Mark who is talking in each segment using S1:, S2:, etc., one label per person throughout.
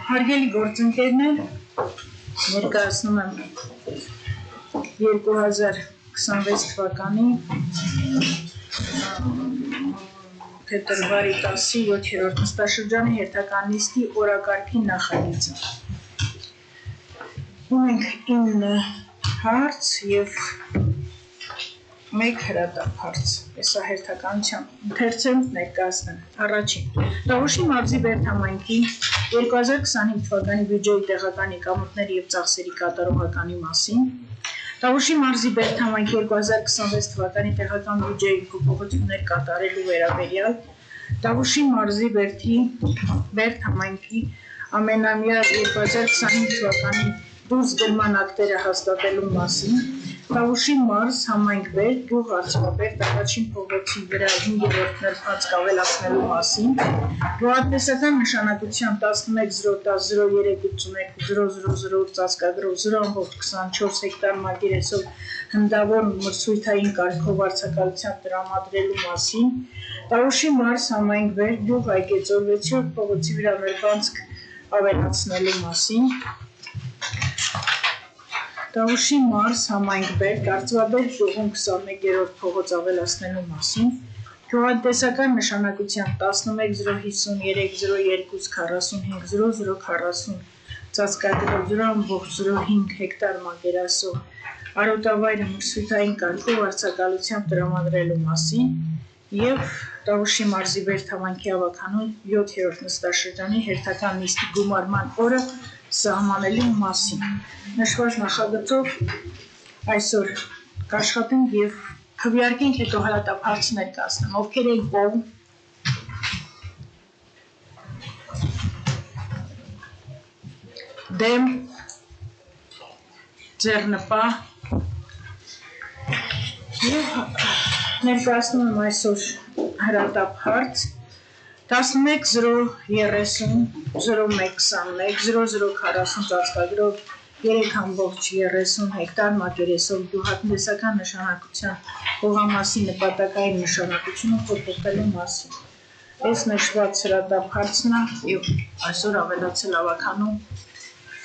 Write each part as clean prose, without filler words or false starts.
S1: Հարգելի գործընկերներ, ներկայացնում եմ 2026 թվականի փետրվարի 10-ի 7-րդ նստաշրջանի հերթական նիստի օրակարգի նախագիծը։ Ունենք 9 հարց և 1 հրատապ հարց։ Հեսա հերթականության ընթերցեմ ներկայացնեմ։ Առաջին, Տավուշի մարզի Բերդհամայնքի 2025 թվականի բյուջեի տեղական եկամուտների և ծախսերի կատարողականի մասին, Տավուշի մարզի Բերդհամայնքի 2026 թվականի տեղական բյուջեի փոփոխություններ կատարելու վերաբերյալ, Տավուշի մարզի Բերդհամայնքի ամենամյա 2025 թվականի դուրսգրման ակտերը հաստատելու մասին, Տավուշի մարզ համայնք Բերդ գյուղ Արցախաբերդ առաջին փողոցի վրա 5-րդ նրբանցք ավելացնելու մասին, գյուղատնտեսական նշանակության 11-010-0382-000 ծածկագրով 0.24 հեկտար մակերեսով հնդավոր մրցույթային կարգով վարձակալության տրամադրելու մասին, Տավուշի մարզ համայնք Բերդ գյուղ Այգեծոր 6-րդ փողոցի վրա նրբանցք ավելացնելու մասին, Տավուշի մարզ համայնք Բերդ Կարծվաբերդ գյուղում 21-րդ փողոց ավելացնելու մասին, գյուղատնտեսական նշանակության 11-053-02-45-0040 ծածկագրով 0.05 հեկտար մակերեսով արոտավայրը մրցույթային կարգով վարձակալությամբ տրամադրելու մասին և Տավուշի մարզի Բերդհամայնքի ավագանու 7-րդ նստաշրջանի հերթական նիստի գումարման օրը սահմանելու մասին։ Նշված նախագծով այսօր կաշխատենք և քվեարկենք, հետո հրատապ հարց ներկայացնեմ։ Ովքեր են կողմ։ Դեմ։ Ձեռնպահ։ Եվ ներկայացնում եմ այսօր հրատապ հարց 11-030-0121-0040 ծածկագրով 3.30 հեկտար մակերեսով գյուղատնտեսական նշանակության հողամասի նպատակային նշանակությունը փոփոխելու մասին։ Այս նշված հրատապ հարցն է և այսօր ավելացել ավագանու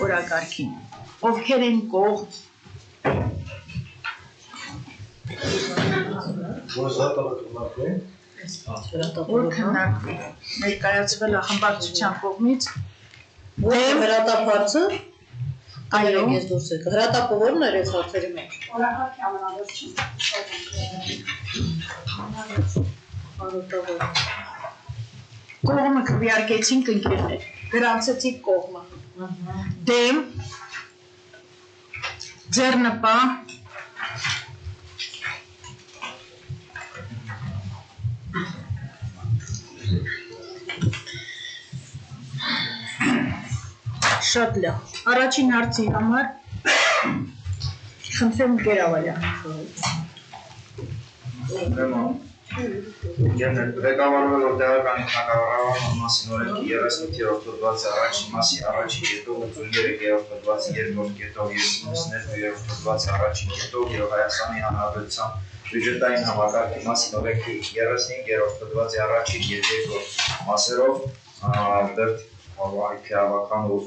S1: օրակարգին։ Ովքեր են կողմ։ Որ քննարկվի, ներկայացվել է խմբակցության կողմից։
S2: Հրատապ հարցը։
S1: Այո։
S2: Հրատապը որն էր այս հարցերի մեջ։
S1: Օրակարգի ամենավերջին։ Կողմը քվեարկեցինք ընկերներ, գրանցեցիք կողմը։ Դեմ, ձեռնպահ, շատ լավ։ Առաջին հարցի համար խնդրեմ Գերավալյան։
S3: Ղեկավարվելով տեղական ինքնակառավարման մասին օրենքի 38-րդ հոդվածի առաջին մասի առաջին կետով, 83-րդ հոդվածի երկրորդ կետով և 92-րդ հոդվածի առաջին կետով և Հայաստանի Հանրապետության բյուջետային համակարգի մասին օրենքի 35-րդ հոդվածի առաջին և երկրորդ մասերով Բերդհամայնքի ավագանու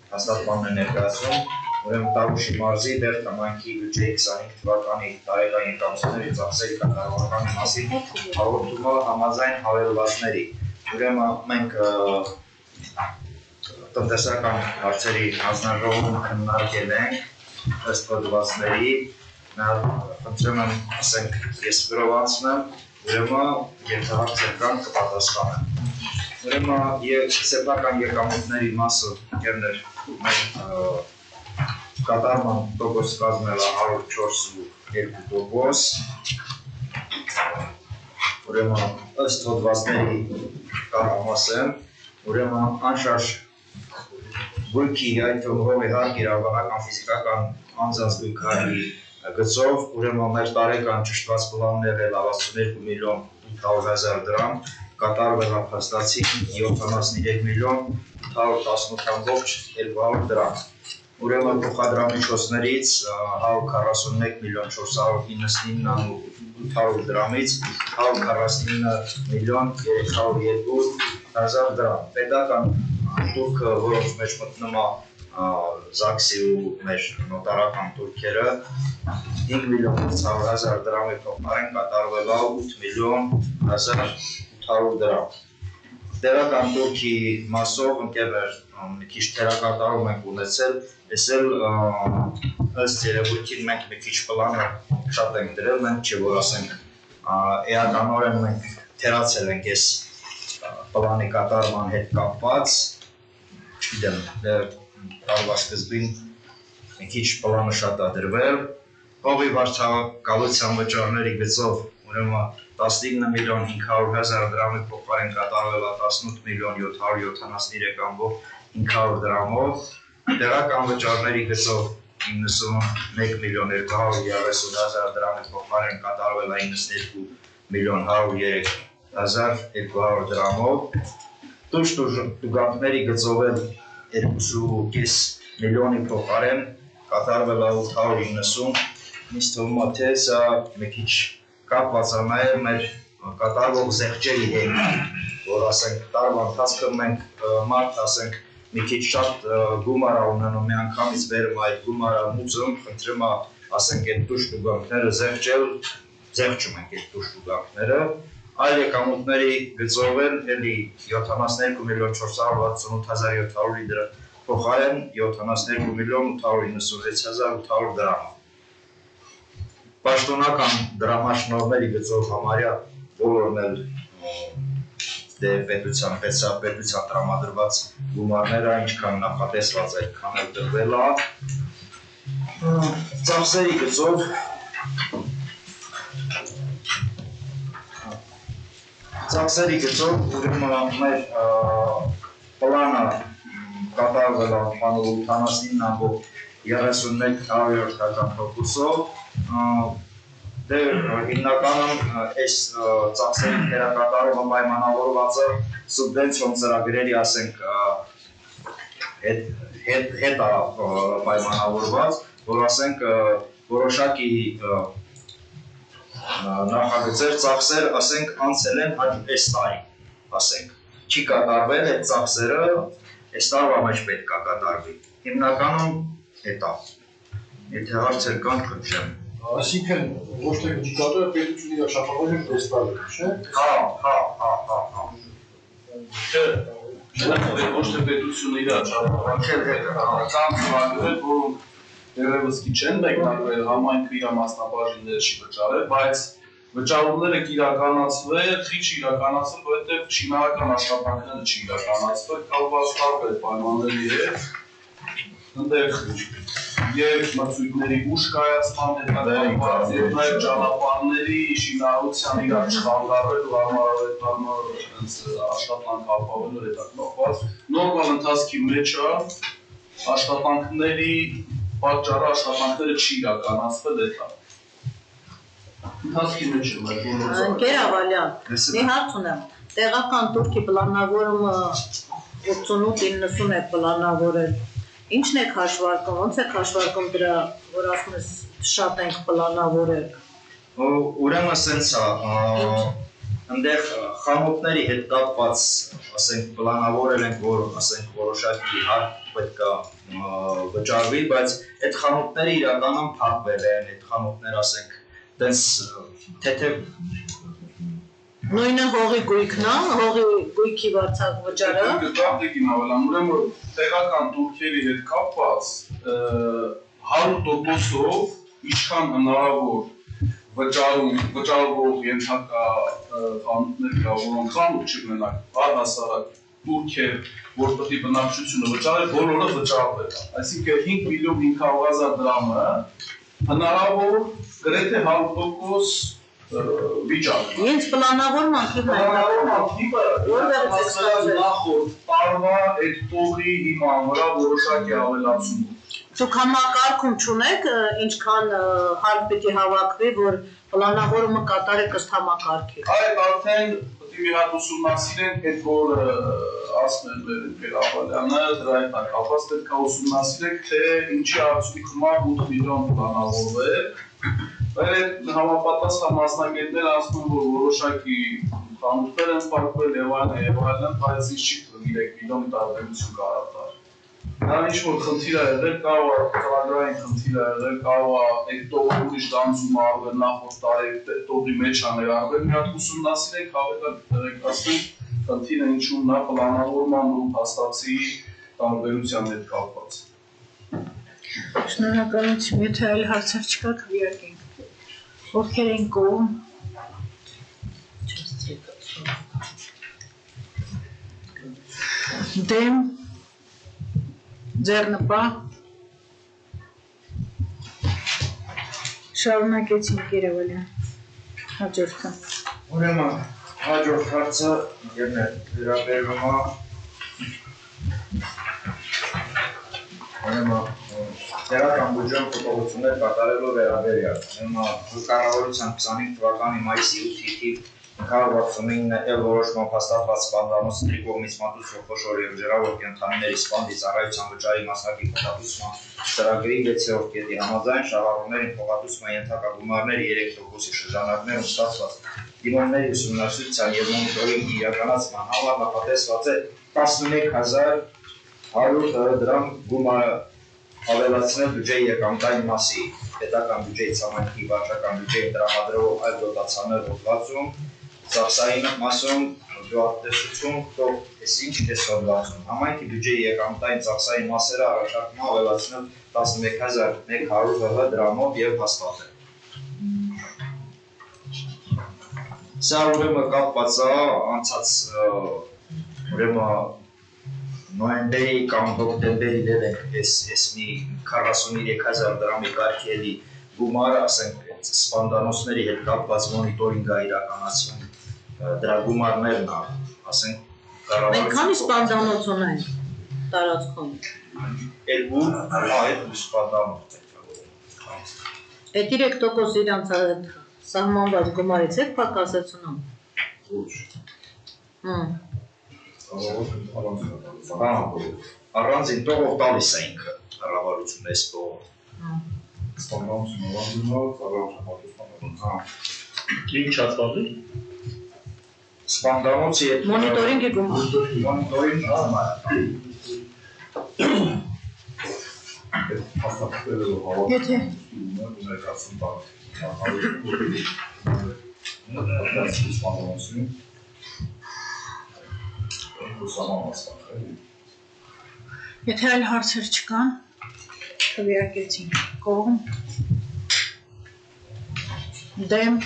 S3: հաստատմանն է ներկայացնում, ուրեմն Տավուշի մարզի Բերդհամայնքի բյուջեի 25 թվականի տարեկան եկամուտների ծախսերի կատարողականի մասին հաղորդումը համաձայն հավելվածների։ Ուրեմն մենք տնտեսական հարցերի հանձնաժողովում քննարկել ենք ըստ հոդվածների, խնդրում եմ ասենք ես գրով ուրեմն եթե հարցեր կան կպատասխանեմ։ Ուրեմն սեփական եկամուտների մասը ընկերներ կատարման տոկոս կազմել է 104.2%, ուրեմն ըստ հոդվածների կարամասեմ, ուրեմն անշարժ գույքի այդ հողի հարկ իրավաբանական ֆիզիկական անձանց գույքերի գծով, ուրեմն մեր տարեկան ճշտված պլանները 62.800.000 դրամ, կատարվել է փաստացի 73.818.200 դրամ։ ուրեմն փոխադրամիջոցներից 141.499.800 դրամից 149.302.000 դրամ։ Պետական տուրքը, որոնց մեջ մտնում է ԶԱԳՍ-ի ու մեր նոտարական տուրքերը 5.500.000 դրամի փոխարեն կատարվել է 8.100.800 դրամ։ Տեղական տուրքի մասով ընկերներ մի քիչ թերակատարում ենք ունեցել, ես էլ ըստ երևույթին մենք մի քիչ պլանը շատ ենք դրել, մենք չէ որ ասենք էականորեն մենք թերացել ենք այս պլանի կատարման հետ կապված, չգիտեմ, տարվա սկզբին մի քիչ պլանը շատ է դրվել, հողի վարձակալության վճարների գծով ուրեմն 19.500.000 դրամի փոխարեն կատարվել է 18.773.500 դրամով, տեղական վճարների գծով 91.230.000 դրամի փոխարեն կատարվել է 92.103.200 դրամով, տուժ տուգանքների գծով 2.5 միլիոնի փոխարեն կատարվել է 890, ինձ թվում է թե սա մի քիչ կապված է նաև մեր կատարվող զեղչերի հետ, որ ասենք տարվա ընթացքում մենք մարդ ասենք մի քիչ շատ գումար ունենում, միանգամից վերում այդ գումարը մուծում, խնդրում է ասենք այդ տուժ տուգանքները զեղչել, զեղչում ենք այդ տուժ տուգանքները, այլ եկամուտների գծով էլի 72.468.700 դրամ փոխարեն 72.896.800 դրամ։ Պաշտոնական դրամաշնորհների գծով համարյա բոլորն էլ պետության տրամադրված գումարները ինչքան նախատեսված այդքան էլ տրվել է։ Ծախսերի գծով ուրեմն մեր պլանը կատարվել է 89.31%-ով, հիմնականում այս ծախսերի թերակատարումը պայմանավորված է սուբվենցիոն ծրագրերի ասենք հետ պայմանավորված, որ ասենք որոշակի նախագծեր, ծախսեր ասենք անցել են այս տարի, ասենք չի կատարվել այդ ծախսերը այս տարվա մեջ պետք է կատարվի, հիմնականում հետ է, եթե հարցեր կան խնդրեմ։
S4: Այսինքն ոչ թե կատարը պետությունը իր շահավորել է տեստալը, չէ՞։
S3: Հա։
S5: Չէ, ոչ թե պետությունը իր շահավորել է, կան ծրագրեր, որոնք դեռևս քիչ են մեկնարկվել, համայնքը իր մասնաբաժինները չի վճարել, բայց վճարումները կիրականացվել, քիչ իրականացվել, որովհետև շինարարական աշխատանքները չի իրականացվել, կապված տարբեր պայմանների հետ, ընդեղ և մրցույթների ուշ կայացման հետ կապված, և նաև ճանապարհների շինարարության իրար չխանգարվել ու հարմարավետարման աշխատանք ապահովելու հետ կապված, նորմալ ընթացքի մեջ է աշխատանքների պատճառը աշխատանքները չի իրականացվել հետ է։ Ընթացքի մեջ է մեր բոլոր
S2: Ընկեր Ավալյան, մի հարց ունեմ, տեղական տուրքի պլանավորումը 88-90 է պլանավորել, ինչն եք հաշվարկում, ոնց եք հաշվարկում դրա, որ ասում ես շատ ենք պլանավորել։
S3: Ուրեմն սենց է, ընդեղ խանութների հետ կապված, ասենք պլանավորել ենք, որ ասենք որոշակի հարկ պետք է վճարվի, բայց այդ խանութները իրականում փակվել են, այդ խանութները ասենք տենց թեթև
S2: Նույնը հողի գույքն է, հողի գույքի վարձակ վճարը։
S5: Գտարտիկին ավելան, ուրեմն տեղական տուրքերի հետ կապված 100%-ով ինչքան հնարավոր վճարվող ենթակա խանութներ կա, որոնք խանութ չունենան, առհասարակ տուրքեր, որ պետք է բնակչությունը վճարել, բոլորը վճարվել է։ Այսինքն 5.500.000 դրամը հնարավոր գրեթե 100% վիճակ։
S2: Ինձ պլանավորման թիվն է։
S5: Նախորդ տարվա այդ տողի հիման վրա որոշակի ավելացում։
S2: Դուք համակարգում չունեք, ինչքան հարկ պիտի հավաքվի, որ պլանավորումը կատարեք ըստ համակարգի։
S5: Այդ արդեն պետք է պետք է մի հատ ուսումնասիրենք, այդ որ ասում են Գերավալյանը, դրա հետ կապված պետք է ուսումնասիրենք, թե ինչի արդյունքում 8 միլիոն պլանավորվել, այդ համապատասխան մասնագետները ասում են, որ որոշակի խանութներ են սպառվել եւ այլն, բայց ինչ չի թվում 3 միլիոնի տարբերություն կարող տալ։ Դա ինչ-որ խնդիր է եղել, կարող է ծրագրային խնդիր է եղել, կարող է այդ տողը ուրիշ դանձում արվել, նախորդ տարի տողի մեջ է ներառվել, մի հատ ուսումնասիրենք, հավելակ ասենք, խնդիրը ինչու՞մն է պլանավորման ու փաստացի տարբերության հետ կապված։
S1: Շնորհակալություն, եթե այլ հարցեր չկա, քվեարկենք։ Ովքեր են կողմ։ Դեմ ձեռնպահ շարունակեցինք Երևանյան հաջորդը
S3: Ուրեմն հաջորդ հարցը վերաբերում է Տեղական բյուջեում փոփոխություններ կատարելու վերաբերյալ կառավարության 25 թվականի մայիսի 8-ի թիվ 569 որոշման փաստաթված սպանդանոցների կողմից մատուցվող խոշոր և ջրավոր կենդանիների սպանդի ծառայության վճարի մասնակի փոխհատուցման ծրագրի 6-րդ կետի համաձայն շահառուներին փոխհատուցման ենթակա գումարների 3%-ի շրջանակներում ստացված դիմումների ուսումնասիրության և մոնիտորինգի իրականացման համար նախատեսված է 111,100 դրամ գումարը ավելացնել բյուջեի եկամտային մասի պետական բյուջեի ցամաքի վարչական բյուջեին տրամադրվող այլ դոտացիաներ հոդվածում ծախսային մասում գյուղատնտեսություն թող ինչ էս հոդվածում համայնքի բյուջեի եկամտային ծախսային մասերը առաջարկում ավելացնել 11,100 դրամով եւ հաստատել Սա ուրեմն կապված է անցած ուրեմն նոյեմբերի կամ հոկտեմբերի դեպք էս մի 43,000 դրամի կարգելի գումարը, ասենք, սպանդանոցների հետ կապված մոնիտորինգ է իրականացվում, դրա գումարներն է, ասենք,
S2: Մենք քանի սպանդանոց ունենք տարածքում։
S3: այդ սպանդանոց
S2: Այդ 3% իրանց սահմանված գումարից եք պակասեցնում։
S3: Առանձին տողով տալիս է ինքը կառավարությունը այս տողով
S4: Ինչ հատվածի
S3: Սպանդանոցի
S2: Մոնիտորինգի գումար
S3: Մոնիտորինգ
S1: Եթե Եթե այլ հարցեր չկան, քվեարկեցինք կողմ, դեմ,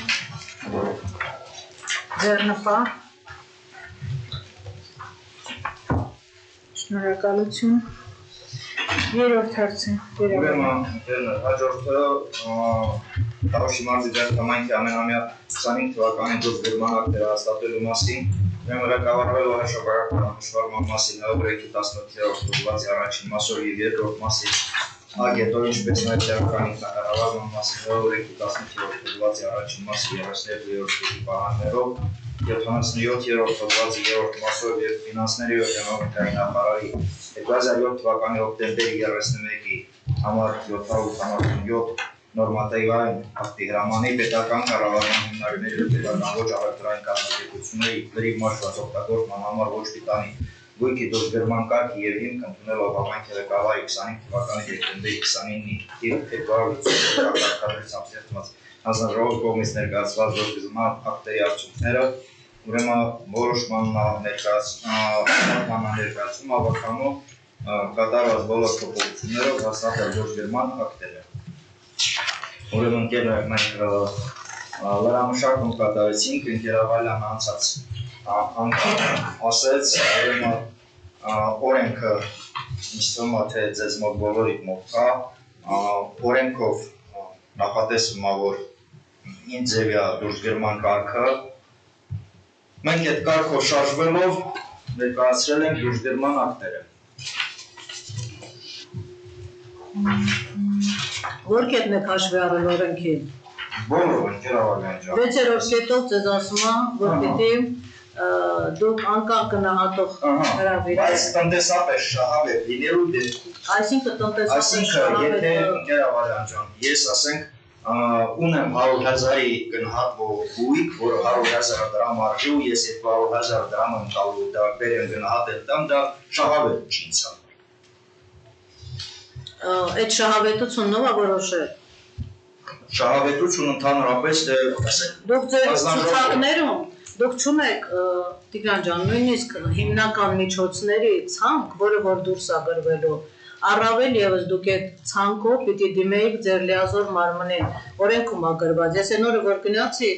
S1: ձեռնպահ, շնորհակալություն, երրորդ հարցը,
S3: Ուրեմն հաջորդը Տավուշի մարզի դերկամանքի ամենամյա 25 թվականի դուրսգրման ակտերը հաստատելու մասին Ուրեմն ղեկավարվելով հաշվարկական հաշվառման մասին հողրեկի 17-րդ հոդվածի առաջին մասով և երկրորդ մասի ագետով ինչպես նաև տեղական ինքնակառավարման մասին հողրեկի 18-րդ հոդվածի առաջին մասի 32-րդ կետի պահանջներով 77-րդ հոդվածի 3-րդ մասով և ֆինանսների ու էկոնոմիկայի նախարարի 2007 թվականի հոկտեմբերի 31-ի համար 787 նորմատիվային ակտի հրամանի պետական կառավարման հիմնարկների ու պետական ոչ առևտրային կազմակերպությունների լրիվ մաշված օգտագործման համար ոչ պիտանի գույքի դուրսգրման կարգ և հիմք ընդունելով համայնքի ղեկավարի 25 թվականի դեկտեմբերի 29-ի թիվ 250 կարգադրությամբ ստեղծված հանձնաժողովի կողմից ներկայացված դուրսգրման ակտերի արդյունքները ուրեմն որոշման ներկայացում ավարտանով կատարված բոլոր փոփոխություններով հաստատել դուրսգրման ակտերը Ուրեմն մենք լրամշակում կատարեցինք, Գերավալյանը անցած ասեց, օրենքը ինչ թվում է, թե ձեզ մոտ բոլորիդ մոտ կա, օրենքով նախատեսվում է, որ ինչ ձև է դուրսգրման կարգը, մենք այդ կարգով շարժվելով ներկայացրել ենք դուրսգրման ակտերը
S2: Որ կետն եք հաշվի առել օրենքի։
S3: Բոլորը Գերավալյան ջան
S2: 6-րդ կետով ձեզ ասում է, որ պիտի դուք անկախ գնահատող հրավիրեք։
S3: Բայց տնտեսապես շահավետ լինելու դեպքում,
S2: Այսինքն տնտեսապես
S3: այսինքն եթե Գեր Ավալյան ջան, ես ասենք ունեմ 100,000-ի գնահատվող գույք, որը 100,000 դրամ արժի ու ես այդ 100,000 դրամ եմ տալու դա բերեմ գնահատել տամ, դա շահավետ չի ինձ համար։
S2: Այդ շահավետությունն ով է որոշել։
S3: Շահավետություն ընդհանրապես
S2: Դուք ձեր ցուցակներում դուք չունեք Տիգրան ջան, նույնիսկ հիմնական միջոցների ցանկ, որը որ դուրս է գրվելու, առավել եւս դուք այդ ցանկով պիտի դիմեիք ձեր լիազոր մարմնին, օրենքում է գրված։ Ես այն օրը որ գնացի,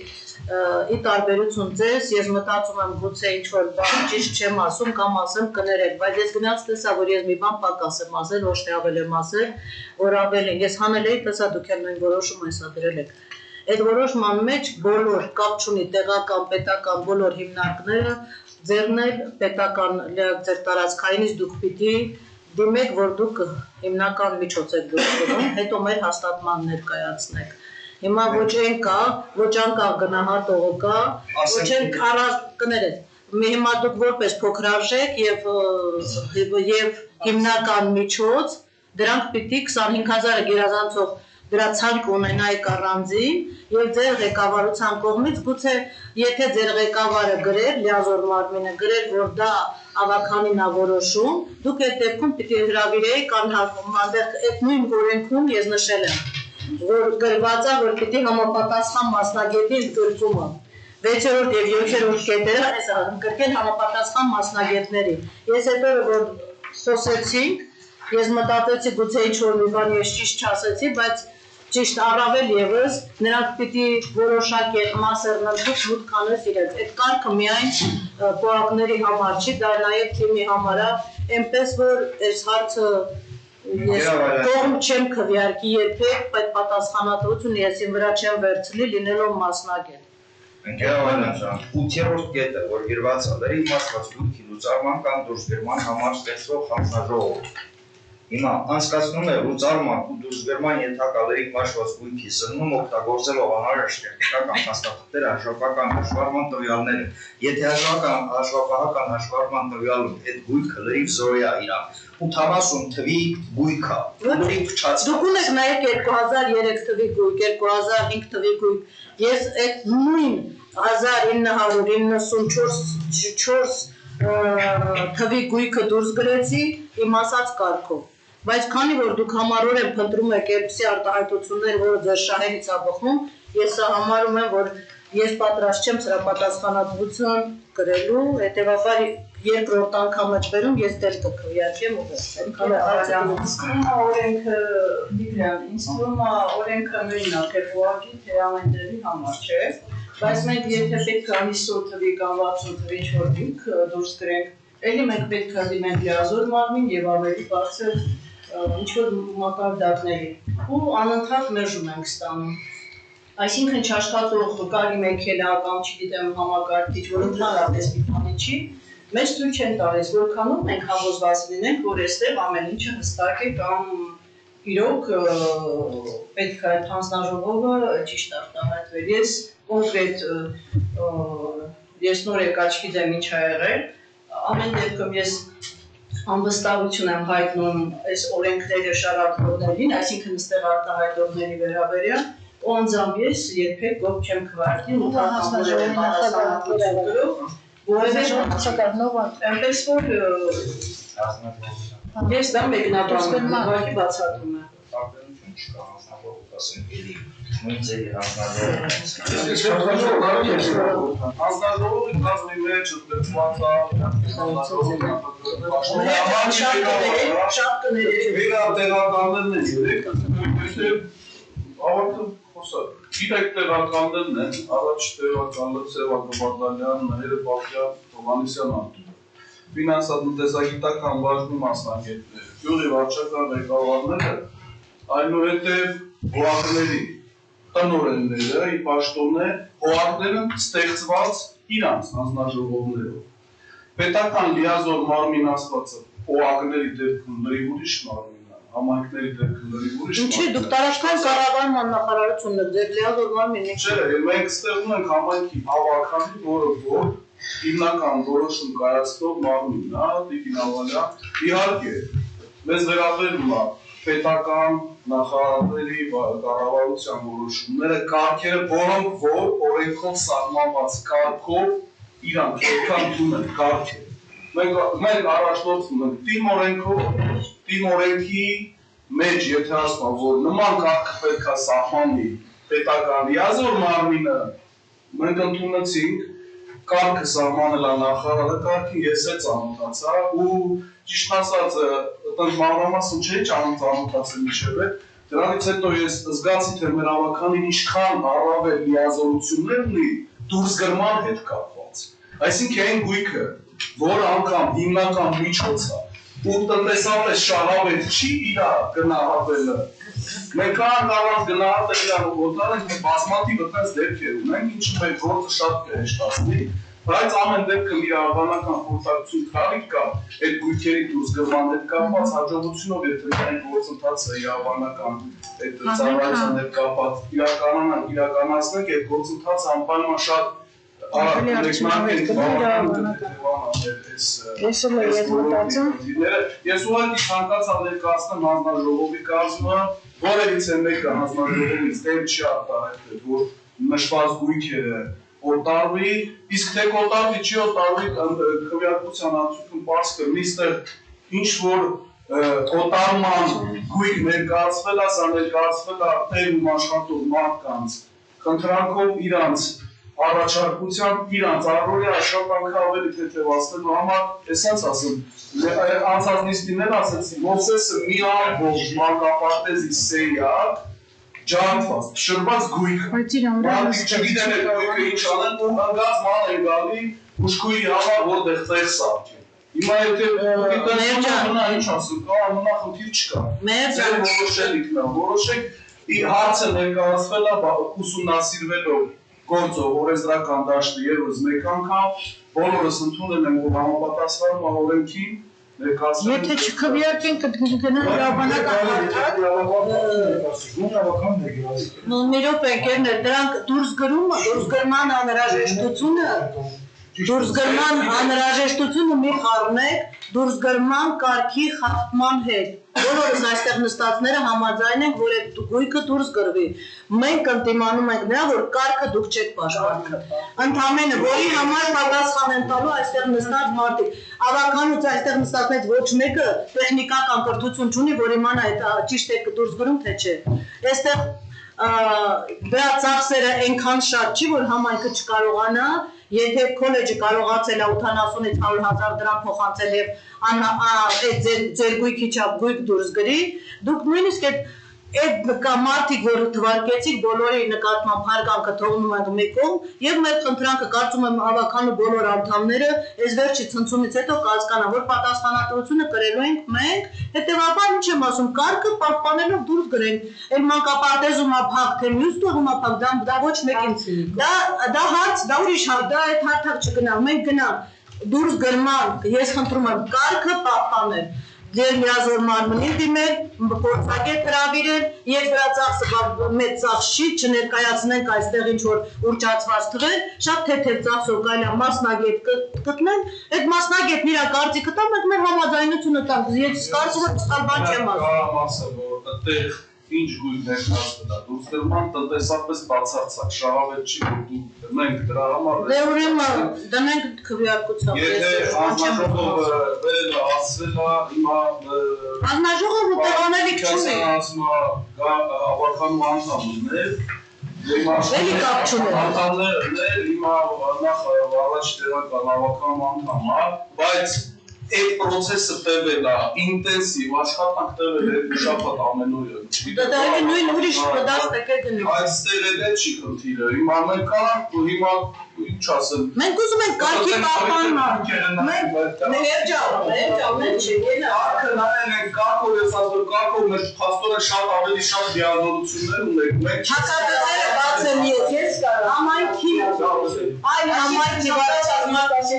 S2: ի տարբերություն ձեզ, ես մտածում եմ գուցե ինչ-որ բան ճիշտ չեմ ասում կամ ասեմ կներեք, բայց ես գնաց տեսա, որ ես մի բան պակաս եմ ասել, ոչ թե ավել եմ ասել, որ ավելին, ես հանել էի, տեսա դուք էլ նույն որոշում այսա դրել եք։ Այդ որոշման մեջ բոլոր կապ չունի տեղական, պետական բոլոր հիմնարկները ձերն էլ պետական ձեր տարածքայինից դուք պիտի դիմեք, որ դուք հիմնական միջոց եք դուրս գնում, հետո մեր հաստատման ներկայացնեք։ Հիմա ոչ այն կա, ոչ անկախ գնահատողը կա, ոչ այն կներեք։ Հիմա դուք որպես փոքրարժեք եւ հիմնական միջոց, դրանք պիտի 25,000-ը գերազանցող դրա ցանկ ունենայիք առանձին եւ ձեր ղեկավարության կողմից գուցե եթե ձեր ղեկավարը գրեր, լիազոր մարմինը գրեր, որ դա ավականին է որոշում, դուք այդ դեպքում պիտի հրավիրեիք անհավատում, այդ նույն օրենքում ես նշել եմ, որ գրված է, որ պիտի համապատասխան մասնագետի ընդգրկումը 6-րդ եւ 7-րդ կետերը այս ընդգրկել համապատասխան մասնագետների։ Ես այդ օրը որ խոսեցինք, ես մտածեցի գուցե ինչ-որ մի բան ես ճիշտ չասեցի, բայց ճիշտ առավել եւս նրանք պիտի որոշակի մասերննդուկ մուտք անես իրենց։ Այդ կարգը միայն պոակների համար չի, դա նաեւ թիմի համար է, այնպես որ այս հարցը ես կողմ չեմ քվեարկի երբեք, բայց պատասխանատվությունը եսին վրա չեմ վերցնի լինելով մասնագետ։
S3: Գեր Ավալյան ջան, 8-րդ կետը, որ գրված է, դրա իմաստված գույքի լուծարման կամ դուրսգրման համար ստեղծվող հանձնաժողով։ Հիմա անցկացնում է լուծարման ու դուրսգրման ենթակալերիկ մաշված գույքի սննում օգտագործելով անհրաժեշտ տեխնիկական փաստաթղթեր հաշվապահական հաշվառման տվյալները։ Եթե հաշվապահական հաշվառման տվյալում այդ գույքը լրիվ զոհ է իրան 80 թվի գույք է, լրիվ փչացած։ Դուք
S2: ունեք նայեք 2003 թվի գույք, 2005 թվի գույք։ Ես այդ նույն 1994 թվի գույքը դուրս գրեցի իմ ասած կարգով։ Բայց քանի որ դուք համառորեն փնտրում եք այնպիսի արտահայտություններ, որը ձեր շահերից է բխում, ես սա համարում եմ, որ ես պատրաստ չեմ սրա պատասխանատվություն կրելու, հետևաբար երկրորդ անգամ ջբերում ես դեր կքվեարկեմ ու
S1: օրենքը Տիգրան, ինձ թվում է օրենքը նույնն է, թե փոխի թե ամենտեղի համար չէ, բայց մենք եթե պետք է 50 թվի կամ 60 թվի ինչ-որ դուք դուրս գրենք, ելի մենք պետք է դիմենք լիազոր մարմին եւ ավելի բարձր ինչ-որ մակարդակների ու անընդհատ մերժում ենք ստանում։ Այսինքն չաշխատող կարի մեքենա կամ չգիտեմ համակարգիչ, որ ընդհանրապես մի բանի չի, մեզ թույլ չեն տալիս, որքանով մենք համոզված լինենք, որ այստեղ ամեն ինչը հստակ է կամ իրոք պետք է այդ հանձնաժողովը ճիշտ արտահայտվեր։ Ես կոնկրետ ես նոր եկա չգիտեմ ինչ ա եղել, ամեն դեպքում ես անվստահություն եմ հայտնում այս օրենքները շարադրողներին, այսինքն այստեղ արտահայտողների վերաբերյալ, ու անձամբ ես երբեք գոհ չեմ քվեարկի ու հանձնաժողովի պատասխանատվություն կրող, որովհետեւ այնպես որ ես դա մեկնաբանում եմ, ուղղակի բացատրում եմ։
S3: Տարբերություն չկա հանձնաժողով ասենք էլի նույն ձերի հանձնաժողովը։
S5: Հանձնաժողովի կազմի մեջ ընդգրկված
S2: Շատ կներեք։
S5: Տեղականներն են յուրեք, ավարտը խոսակ։ Գիտեք տեղականներն են, առաջ տեղականը Սևակ Բարտալյան, Մհերը Բաղդյան, Հովհաննիսյան Արտուր։ Ֆինանսատնտեսագիտական բաժնի մասնագետներ, գյուղի վարչական ղեկավարները, այնուհետև հողակների տնօրենները, ի պաշտոնե հողակները ստեղծված իրանց հանձնաժողովներով։ Պետական լիազոր մարմին ասվածը հողակների դեպքում լրիվ ուրիշ մարմին է, համայնքների դեպքում լրիվ ուրիշ մարմին է։
S2: Ինչի դուք տարածքային կառավարման նախարարությունն եք, ձեր լիազոր մարմինն եք։
S5: Չէ, մենք ստեղծում ենք համայնքի հավաքանի, որը որ հիմնական որոշում կայացնող մարմինն է, Տիկին Ավալյան, իհարկե, մեզ վերաբերում է պետական նախարարների կառավարության որոշումները, կարգերը, որոնք որ օրենքով սահմանված կարգով իրանք հետքանդում են կարգեր։ Մենք առաջնորդվում ենք թիմ օրենքի մեջ, եթե ասում որ նման կարգը պետք է սահմանի պետական լիազոր մարմինը, մենք ընդունեցինք կարգը սահմանելա նախարարը, կարգին ես էլ ծանոթացա ու ճիշտ ասած մանրամասն չէի ծանոթացել մինչև այդ, դրանից հետո ես զգացի թե մեր ավականին ինչքան առավել լիազորություններ ունի դուրսգրման հետ կապված։ Այսինքն այն գույքը, որ անգամ հիմնական միջոց է, ու տնտեսապես շահավետ չի իր գնահատելը, մենք կարող գնահատել իրար օտար ենք բազմաթիվ այդպես դեպքեր ունենք, ինչը մեր գործը շատ կհեշտացնի, բայց ամեն դեպքում իր հավանական խորհրդակցություն քարիք կա այդ գույքերի դուրսգրման հետ կապված հաջողությունով, եթե այն գործընթացը իր հավանական այդ ծառայության հետ կապված իրականացնենք, այդ գործընթացը անպայման շատ Ես ուղղակի ցանկացա ներկայացնեմ հանձնաժողովի կազմը, որևիցե մեկը հանձնաժողովից դեմ չի արտահայտել, որ նշված գույքերը օտարվի, իսկ թե օտարվի չի օտարվի քվեարկության արդյունքում պարզ կլինի, ինչ որ օտարման գույք ներկայացվել է, սա ներկայացվել է տեղում աշխատող մարդկանց խնդրանքով իրանց առաջարկությամբ իրանց առօրյա աշխատանքը ավելի թեթևացնելու համար, այսպես ասեմ, անցած նիստին էլ ասեցի, Մովսեսը մի ամբողջ մանկապարտեզի սերիակ ջանված, շրված գույք, մարդիկ չգիտեն այդ գույքը ինչ անեն, ու հանգած ման են գալի ուշքույի համար, որտեղ տեղ սարքեն։ Հիմա եթե մնա ինչ ասում, կա մնա խնդիր չկա։ Ձեր որոշելիքն է, որոշեք հարցը ներկայացվել է ուսումնասիրվելով գործով օրենսդրական դաշտը ևս մեկ անգամ, բոլորս ընդունել են, որ համապատասխանում է օրենքին,
S1: Եթե չքվեարկեն կգնան
S2: մի րոպե ընկերներ, դրանք դուրսգրման անհրաժեշտությունը մի խառնեք դուրսգրման կարգի խախտման հետ։ Բոլորս այստեղ նստածները համաձայն ենք, որ այդ գույքը դուրս գրվի։ Մենք ընդդիմանում ենք նրա, որ կարգը դուք չեք պաշտպանում։ Ընդամենը, որի համար պատասխան են տալու այստեղ նստած մարդիկ։ Ավականուց այստեղ նստածներից ոչ մեկը տեխնիկական կրթություն չունի, որ իմանա այդ ճիշտ է դուրս գրում, թե չէ։ Այստեղ դրա ծախսերը այնքան շատ չի, որ համայնքը չկարողանա, եթե քոլեջը կարողացել է 80-ից 100,000 դրամ փոխանցել եւ ձեր գույքի չափ գույք դուրս գրի, դուք նույնիսկ այդ մարդիկ, որ թվարկեցիք, բոլորի նկատմամբ հարգանքը թողնում ենք մի կողմ եւ մեր խնդրանքը կարծում եմ ավականու բոլոր անդամները այս վերջի ցնցումից հետո կհասկանան, որ պատասխանատվությունը կրելու ենք մենք, հետեւաբար ինչ եմ ասում, կարգը պահպանելով դուրս գրենք, այն մանկապարտեզում ափակ թե մյուս տողում ափակ, դա ոչ մեկին, դա հարց, դա ուրիշ հարց, դա այդ հարթակ չգնալ, մենք գնանք դուրս գրման, ես խնդրում եմ կարգը պահպանել Ձեր միազոր մարմնին դիմել, փորձագետ հրավիրել, եւ դրա ծախսը մեծ ծախս չի, չներկայացնենք այստեղ ինչ որ ուրճացված թվեր, շատ թեթև ծախսով կարելի է մասնագետ գտնել, այդ մասնագետն իր կարծիքը տա, մենք մեր համաձայնությունը տանք, ես կարծում եմ սխալ բան չեմ ասում։
S5: Այդտեղ ինչ գույք ներկայացվել է, դուրս գրման տնտեսապես բացարձակ, շահավետ չի, որ դու դնենք դրա համար։
S2: Դե ուրեմն դնենք քվեարկությամբ։
S5: Եթե հանձնաժողովը վերելը ասվել է, հիմա
S2: հանձնաժողովը տեղանելիք չունի։
S5: Ասում է ավականու անդամներ,
S2: Էլի կապ չունի։
S5: Անդամներ հիմա նախ առաջ տեղական ավականու անդամ է, բայց այդ process-ը տևել է, ինտենսիվ աշխատանք տևել է շաբաթ ամեն օրը, չգիտեմ։
S2: Դա նույն ուրիշ դաստ է գնում։
S5: Այստեղ էլ չի խնդիրը, հիմա մենք կանանք ու հիմա ինչ ասեմ։
S2: Մենք ուզում ենք կարգի պահպանման։ Մենք չի գնա։
S5: Կարգը նայել ենք կարգով, ես ասում կարգով մեր փաստորեն շատ ավելի շատ դիալոգություններ ունենք։ Մենք
S2: հակադարձերը բաց են ես համայնքի այլ համայնքի վարչական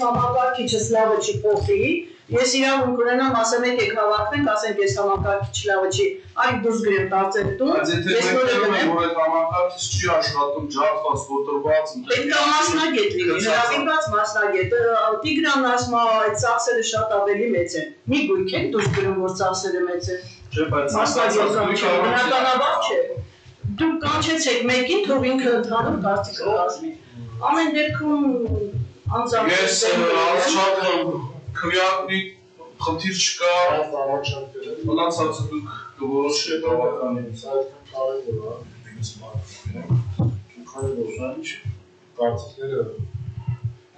S2: համակարգիչը սլավը չի փոխի Ես իրավունք ունենամ, ասեմ եկեք հավաքվենք, ասենք ես համակարգիչ լավը չի, արի դուրս գրեմ տարծել տուն, ես նորը գնեմ։
S5: Որ այդ համակարգիչ չի աշխատում, ջարդված, կոտրված,
S2: պետք է մասնագետ լինի, հրավիրված մասնագետ, Տիգրանն ասում է այդ ծախսերը շատ ավելի մեծ են, մի գույք են դուրս գրում, որ ծախսերը մեծ են, բնականաբար չէ, դուք կանչեցեք մեկին, թող ինքը ընդհանուր կարծիքը կազմի, ամեն դեպքում անձամբ
S5: ես անցյալ քվեարկի խնդիր չկա, մնացածը դուք կորոշեք բավականին։
S4: Սա այդքան կարևոր է, ինձ մարդու կարևոր կարծիքները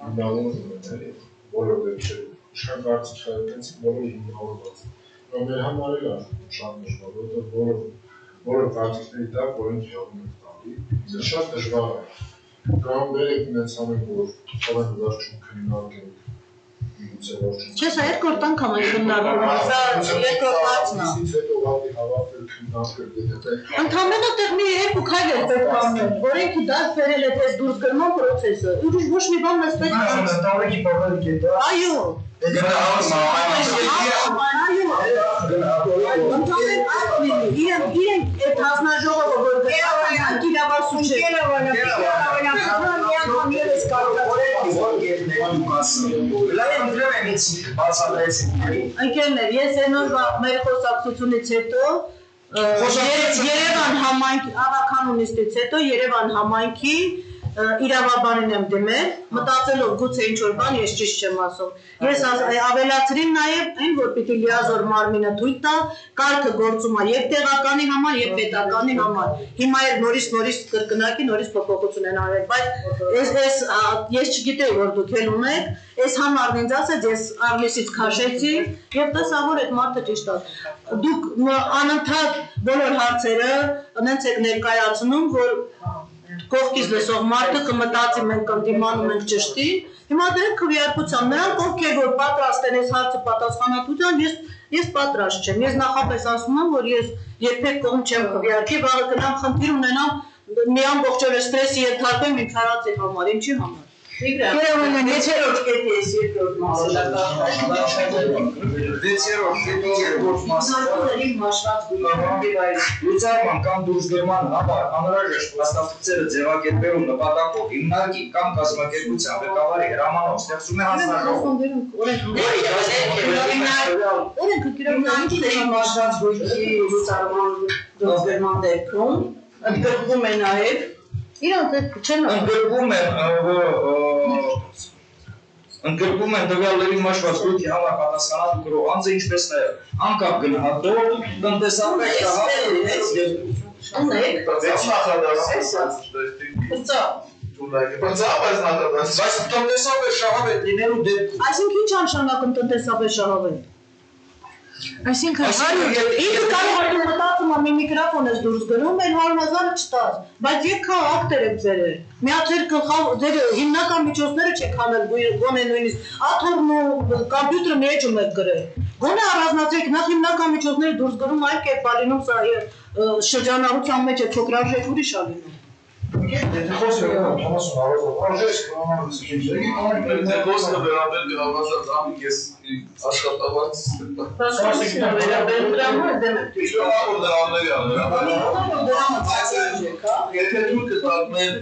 S4: հիմնալում են բոլոր դեպքերում, շատ կարծիքներ ունեցին բոլորը հիմնավորված։ Բայց մեր համար էլ է շատ դժվար, որովհետև բոլոր կարծիքների տակ, որ ենք եղում ենք տալի, դա շատ դժվար է։ Կամ բերեք ինձ անենք, որ թողենք վերջում քննարկենք
S2: Չէ, սա երկրորդ անգամ է քննարկվում, սա երկրորդ հարցն է։ Ընդհանրապես տեղ մի երկու քայլ է պետք անել, օրենքի դաշտ բերել է դες դուրս գրման process-ը, ուրիշ ոչ մի բան մեզ պետք է։ Այո։ Իրենք այդ հանձնաժողովը որ գրած իրավասու չէ։ Ընկերներ, ես այնօր մեր խոսակցությունից հետո Երևան համայնքի ավականունիստից հետո Երևան համայնքի իրավաբանին եմ դիմել, մտածելով գուցե ինչ-որ բան ես ճիշտ չեմ ասում։ Ես ավելացրին նաև այն, որ պիտի լիազոր մարմինը թույլ տա, կարգը գործում է և տեղականի համար, և պետականի համար։ Հիմա էլ նորից կրկնակի նորից փոփոխություն են արվել, բայց ես չգիտեի, որ դուք էլ ունեք, այս համարն ինձ ասեց, ես Աղլիսից քաշեցի, և տեսա, որ այդ մարդը ճիշտ է։ Դուք անընդհատ բոլոր հարցերը նենց եք ներկայացնում, որ կողքից լսող մարդը կմտածի մենք կընդդիմանում ենք ճշտին, հիմա դրեք քվեարկության, նրանք ովքեր որ պատրաստ են այս հարցը պատասխանատվության, ես պատրաստ չեմ, ես նախապես ասում եմ, որ ես երբեք կողմ չեմ քվեարկի, վաղը գնամ խնդիր ունենամ, մի ամբողջ օրը ստրեսի ենթարկվեմ իմ քարածի համար, ինչի համար։ Երևանյան, եթերորդ կետի ես երկրորդ մասը
S3: երկրորդ մասը լուծարման կամ դուրսգրման համար անհրաժեշտ փաստաթղթերը ձևակերպելու նպատակով հիմնարկի կամ կազմակերպության ղեկավարի հրամանով ստեղծում է հանձնաժողով։
S2: Օրենքը կիրառությունների մաշված գույքի լուծարման դուրսգրման դեպքում ընդգրկվում է նաև իրանք չեն ընդգրկում են տվյալների մաշված գույքի համար պատասխանատու կրող անձը, ինչպես նաև անկապ գնահատող, տնտեսական Այսինքն ինչ անշանակում տնտեսապես շահավետ։ Այսինքն ինքը կարող է մտածում մի միկրոֆոն ես դուրս գրում, այն 100,000 չտաս, բայց եկա ակտեր եք ձերել, միա ձեր հիմնական միջոցները չեք հանել, գոնե նույնիսկ աթոռն ու կամպյուտերը մի էջում եք գրել, գոնե առանձնացրեք նախ հիմնական միջոցները դուրս գրում այլ կերպ ալինում սա շրջանառության մեջ է փոքրարժեք ուրիշ ալինում։
S4: Եթե խոսքը վերաբերի հավասար ամիկ ես աշխատավարձ Եթե դուք կտակներ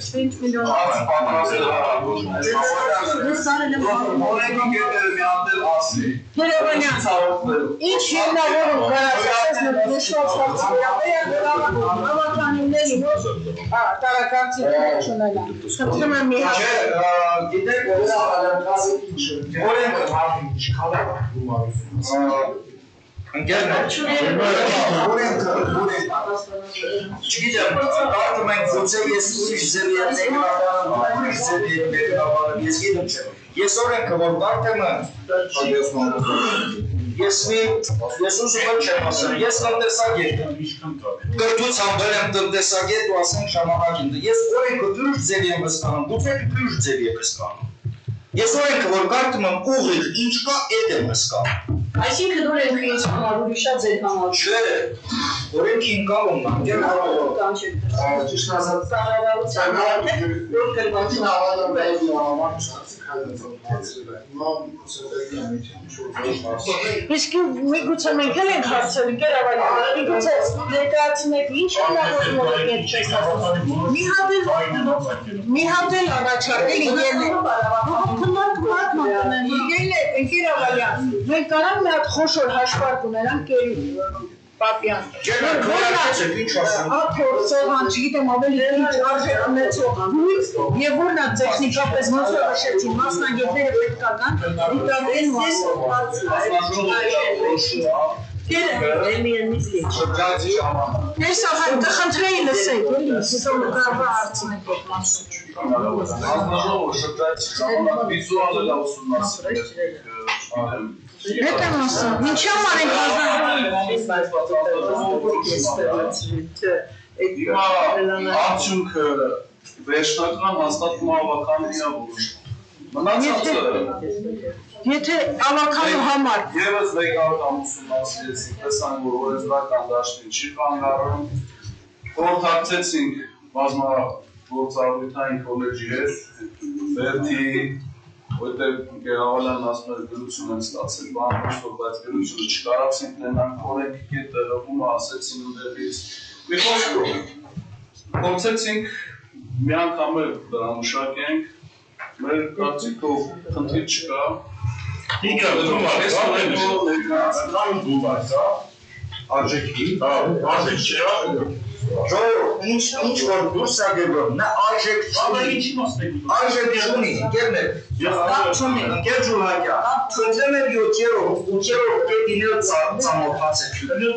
S1: Ինչ հիմնավորում կարացած նշված հավաքանիմների տարակարծի չունենա։ Խնդրում եմ մի հատ։
S3: Գիտեք, չգիտեմ, կարդում ենք գուցե ես ուրիշ ձևի ես գիտեմ չէ։ Ես օրենքը որ կարդեմ ես ուզում չեմ ասել, ես տնտեսագետ եմ, կրթությամբ եմ տնտեսագետ ու ասենք ժամանակին, ես օրենքը ուրիշ ձևի եմ վստահում, գուցե ուրիշ ձևի եմ վստահում։ Ես օրենքը որ կարդում եմ ուղիղ ինչ կա, էդ եմ վստահում։
S2: Այսինքն օրենքը ինձ համար ուրիշ է ձեր համար։
S3: Չէ, օրենքի ընկալումն է, դեռ
S2: Կան չէ։
S4: Ճիշտ ասած,
S2: Ծառայության որ գրված է
S1: Իսկ միգուցե մենք էլ ենք հարցրել Գերավալյանը, միգուցե ներկայացնեք ինչ հնարավորություն ունեք չես ասում։ Մի հատ էլ առաջարկել ելն է։ Գերավալյան, մենք կարանք մի հատ խոշոր հաշվարկ ունենանք Պապյան։ Փորձողան, չգիտեմ ավելի ինչ արժեք ունեցող եւ որն է տեխնիկապես ոնց որ հաշեցին մասնագետները պետք է կան դիտարկեն Ես ահա կխնդրեի լսեք, էլի, սա կարող հարցնեք այդ մասը։
S5: Հանձնաժողովը շրջայցի ժամանակ վիզուալը լավ ուսումնասիրել
S1: Հետ եմ ասում, ինչի համար ենք
S5: Հիմա արդյունքը վերջնական հաստատում ավական միավորոշ Մնացածը
S1: Եթե ավականու համար
S5: Եվս մեկ անգամ ուսումնասիրեցինք, տեսանք, որ օրենսդրական դաշտին չի կանգառում, խորհրդակցեցինք բազմագործառույթային քոլեջի հետ, Բերդի, որտեղ Գերավալյանն ասում էր գրություն են ստացել, բանվոր, բայց գրությունը չկարացինք նենանք օրենք կետը հողումը ասեցին ունդեղից, մի խոսքով, փորձեցինք մի անգամ դրան մշակենք, մեր կարծիքով խնդիր չկա,
S4: Արժեքի, արժեք չէ,
S3: ինչ որ դուրս է գերում, նա արժեք չունի, ընկերներ, ընկեր Ջուլակյան, խնդրեմ եմ 7-րդ, 8-րդ կետին էլ ծամոթացեք,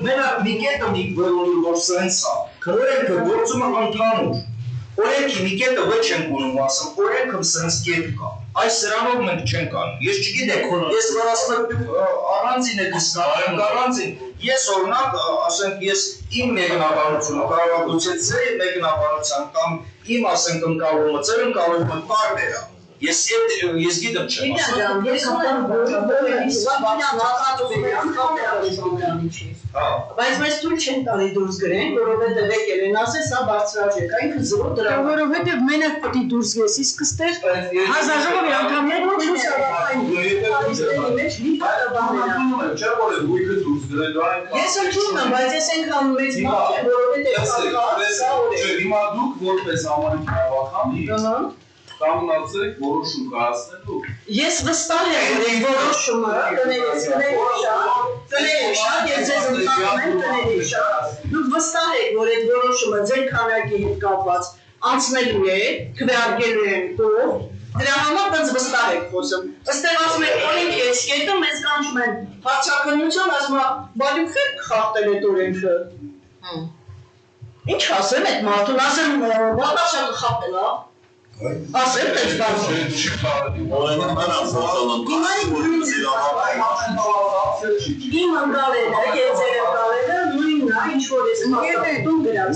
S3: մենակ մի կետը մի որոնի որ սենց է, օրենքը գործում է ընդհանուր, օրենքի մի կետը ոչ ենք ունում ասում, օրենքը սենց կետ կա, այս սրանով մենք չենք անում, ես չգիտեք, ես որ ասում եմ առանձին եք սկանում, առանձին, ես օրինակ, ասենք, ես իմ մեկնաբանությունը կարողացել ձեր մեկնաբանության կամ իմ ասենք ընկալումը, ձեր ընկալումը տարբեր է, ես գիտեմ չեմ
S2: Բայց մեզ թույլ չեն տալի դուրս գրենք, որովհետև եկել են ասել, սա բարձրաճեք, այնքը զրո դրամ։
S1: Որովհետև մենակ պետք է դուրս գես, իսկ ստեղ հազարժողովի անդամներ ոչ
S2: Ես ընդունում եմ, բայց ես այնքան մեծ մարդ եմ, որովհետև
S5: Հիմա դուք որպես համայնքի հավաքանի կանգնացեք որոշում կայացնելու։
S2: Ես վստահ եմ, որ այդ որոշումը կների շատ, ես ձեզ ընդհանրում եմ կների շատ, դուք վստահ եք, որ այդ որոշումը ձեր քանակի հետ կապված անցնելու է, քվեարկելու են կողմ, դրա համար դες վստահ եք խոսում։ Այստեղ ասում եք, օրենքի այս կետը մեզ կանչում են հարցակնության, ասում է, բա դուք եք խախտել այդ օրենքը։ Ինչ ասեմ այդ մարդուն, ասեմ, բաղաշակը խախտել, հա։ Ասեմ տես բարձր։ Իմ ընկալելը, և ձեր ընկալելը նույնն է, ինչ որ ես տուն գրած։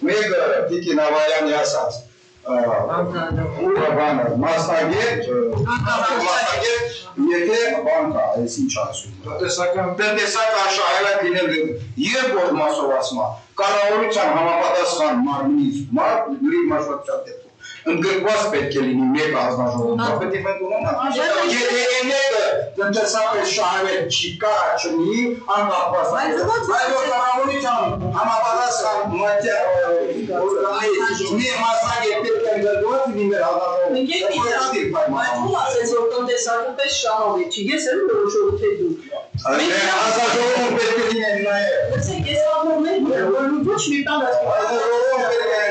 S3: Մեկը Տիկին Ավալյանի ասած մասնագետ, եթե բան կա, այս ինչ ասում, տնտեսական շահելակ լինել երկրորդ մասով ասում է, կառավարության համապատասխան մարմնից մարդ գրի մաշվածության դեպքում ընդգրկված պետք է լինի մեկ հանձնաժողով, պետք է մենք ունենանք, եթե մեկը տնտեսապես շահել չի կա չունի, անկախված, բայց որ կառավարության համապատասխան մի մասնագետ պետք է ընդգրկված լինի մեր հանձնաժողով,
S2: բայց ում ասեց, որ տնտեսապես շահել չի, ես եմ որոշով թե դուք։
S3: հանձնաժողովը պետք է լինեն նաև։
S2: Լսեք, ես անում եմ, որ ոչ մի բան
S3: հանձնաժողովը պետք է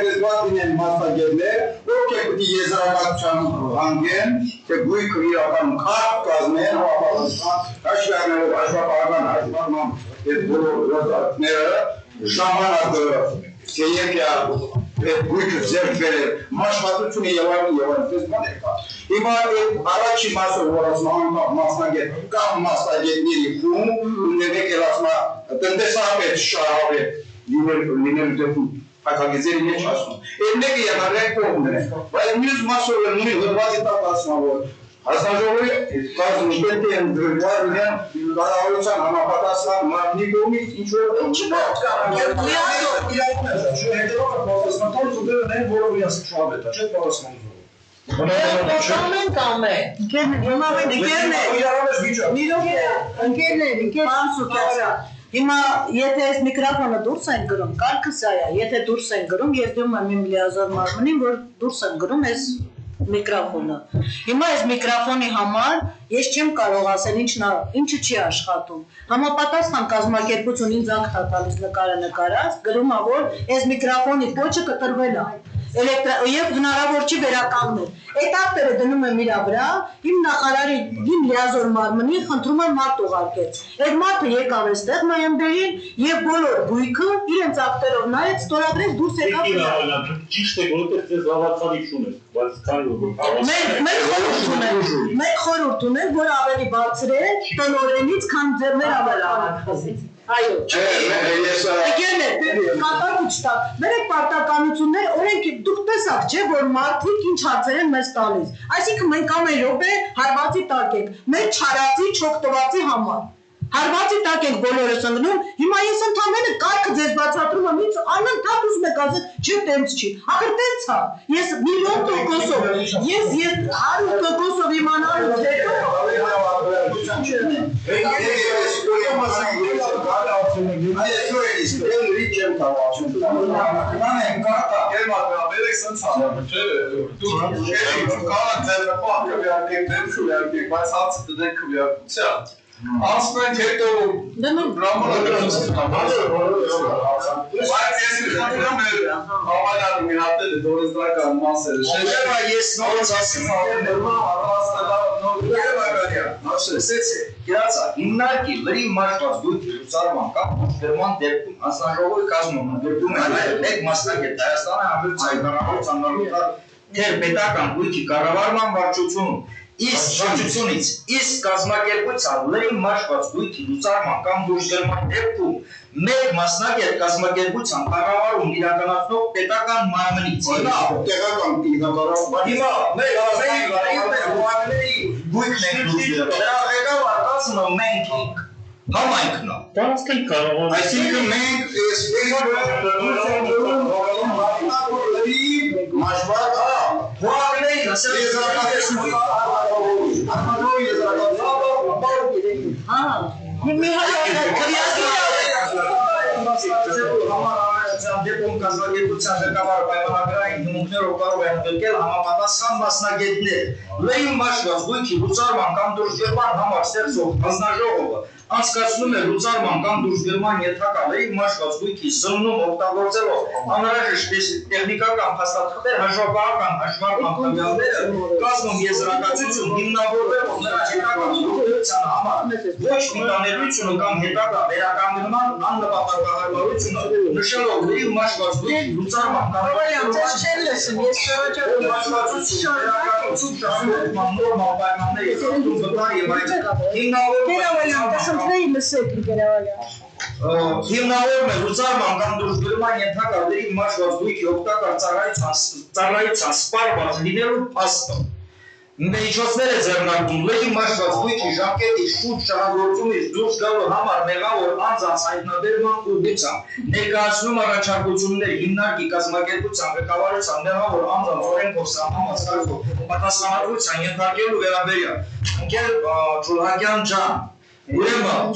S3: լինեն մասնագետներ, ովքեր պետք է եզրակացության հանգեն, թե գույքը իրական քարտ կազմեն, հաշվառներով հաշվապահական հաշվառման այդ բոլոր ռազմները ժամանակը թեև այդ գույքը ձեռք բերել, մաշվածությունը եւ այլն, դες բան է կա։ Հիմա առաջի մասը որ ասում անկախ մասնագետ կամ մասնագետների խումբ, ունենք էլ ասում
S4: տնտեսապես շահավետ լինելու դեպքում հակագեզերի մեջ ասում։ Այդ մեկը եղարեք կողմն է, բայց մյուս մասով ունի հրվածի տակ ասում, որ Հանձնաժողովի կազմում պետք է ընդգրկված լինեն կառավարության համապատասխան մարմնի կողմից ինչ-որ
S2: Հիմա եթե այս միկրոֆոնը դուրս են գրում, կարգը սա է, եթե դուրս են գրում, ես դնում եմ իմ լիազոր մարմնին, որ դուրս են գրում այս միկրոֆոնը։ Հիմա այս միկրոֆոնի համար ես չեմ կարող ասել ինչը չի աշխատում։ Համապատասխան կազմակերպություն ինձ ակտ է տալիս նկարած, գրում է, որ այս միկրոֆոնի կոչը կտրվել է։ Եվ հնարավոր չի վերականգնել։ Այդ ակտերը դնում եմ իր վրա, իմ նախարարի, իմ լիազոր մարմնին խնդրում եմ մարդ ուղարկեց։ Այդ մարդը եկավ այստեղ նոյեմբերին եւ բոլոր գույքը իրենց ակտերով նայեց, ստորագրեց դուրս եկավ։
S6: Ճիշտ է, որովհետեւ ձեզ հավատալի չունեք, բայց
S2: Մենք խորհուրդ ունենք, որ ավելի բարձր է տնօրենից, քան ձեր ավելացածից։ Այո։ Կատակուց տա։ Մեր պարտականություններ օրենք դուք տեսաք, չէ, որ մարդիկ ինչ հարցեր են մեզ տալիս։ Այսինքն մենք ամեն րոպե հարվածի տակ ենք, մեր չարածի, չօգտվածի համար։ Հարվածի տակ ենք բոլորս ընկնում, հիմա ես ընդամենը կարգը ձեզ բացատրում եմ, ինձ անընդհատ ուզում եք ասել, չէ, տենց չի։ Ախր տենց է։ Ես միլիոն տոկոսով, ես 100% իմանալուց
S5: հետո Ասենք հետո դրամատուրգիան բայց ես խնդրում եմ հավանական մի հատ է դորեզրական մասերը շեշտը ես նորից ասեմ
S3: հիմնարկի լրի մաշված դույթի լուծարման կամ դրման դեպքում հանձնաժողովի կազմում ընդգրկում է մեկ մասնագետ Հայաստանի Հանրապետության կառավարության նորմատիվ թեր պետական դույթի կառավարման վարչությունում Իսկ կազմակերպության լրի մաշված դույթի լուծարման կամ դուրսգրման դեպքում մեկ մասնագետ կազմակերպության կառավարում իրականացնող պետական մարմնից
S4: տեղական
S3: հիմա դրա ղեկավարը ասում է մենք ենք համայնքն է
S6: Տարածքային կառավարում
S4: այսինքն մենք դեպքում կազմակերպության ղեկավարը պայմանագրային հիմունքներով կարող է ընդգրկել համապատասխան մասնագետներ լրիվ մաշված գույքի լուծարման կամ դուրսգրման համար ստեղծող հանձնաժողովը անցկացնում է լուծարման կամ դուրսգրման ենթակա լրիվ մաշված գույքի զննում օգտագործելով անհրաժեշտ տեխնիկական փաստաթղթեր հաշվապահական հաշվառման տվյալները կազմում եզրակացություն հիմնավորվելով նրա հետագա գործունեության համար ոչ միտաներությունը կամ հետագա վերականգնման աննպատակահարմարությունը նշելով լրիվ մաշված գույքի լուծարման Հիմնավորում է լուծարման կամ դուրսգրման ենթակա լրիվ մաշված գույքի օգտակար ծառայության սպառված լինելու փաստը Միջոցներ է ձեռնարկում լրիվ մաշված գույքի ժամկետի շուտ շահագործումից դուրս գալու համար մեղավոր անձանց հայտնաբերման ուղղությամբ ներկայացնում առաջարկություններ հիմնարկի կազմակերպության ղեկավարության մեղավոր անձանց օրենքով սահմանված կարգով պատասխանատվության ենթարկելու վերաբերյալ ընկեր Ջուլհակյան ջան ուրեմն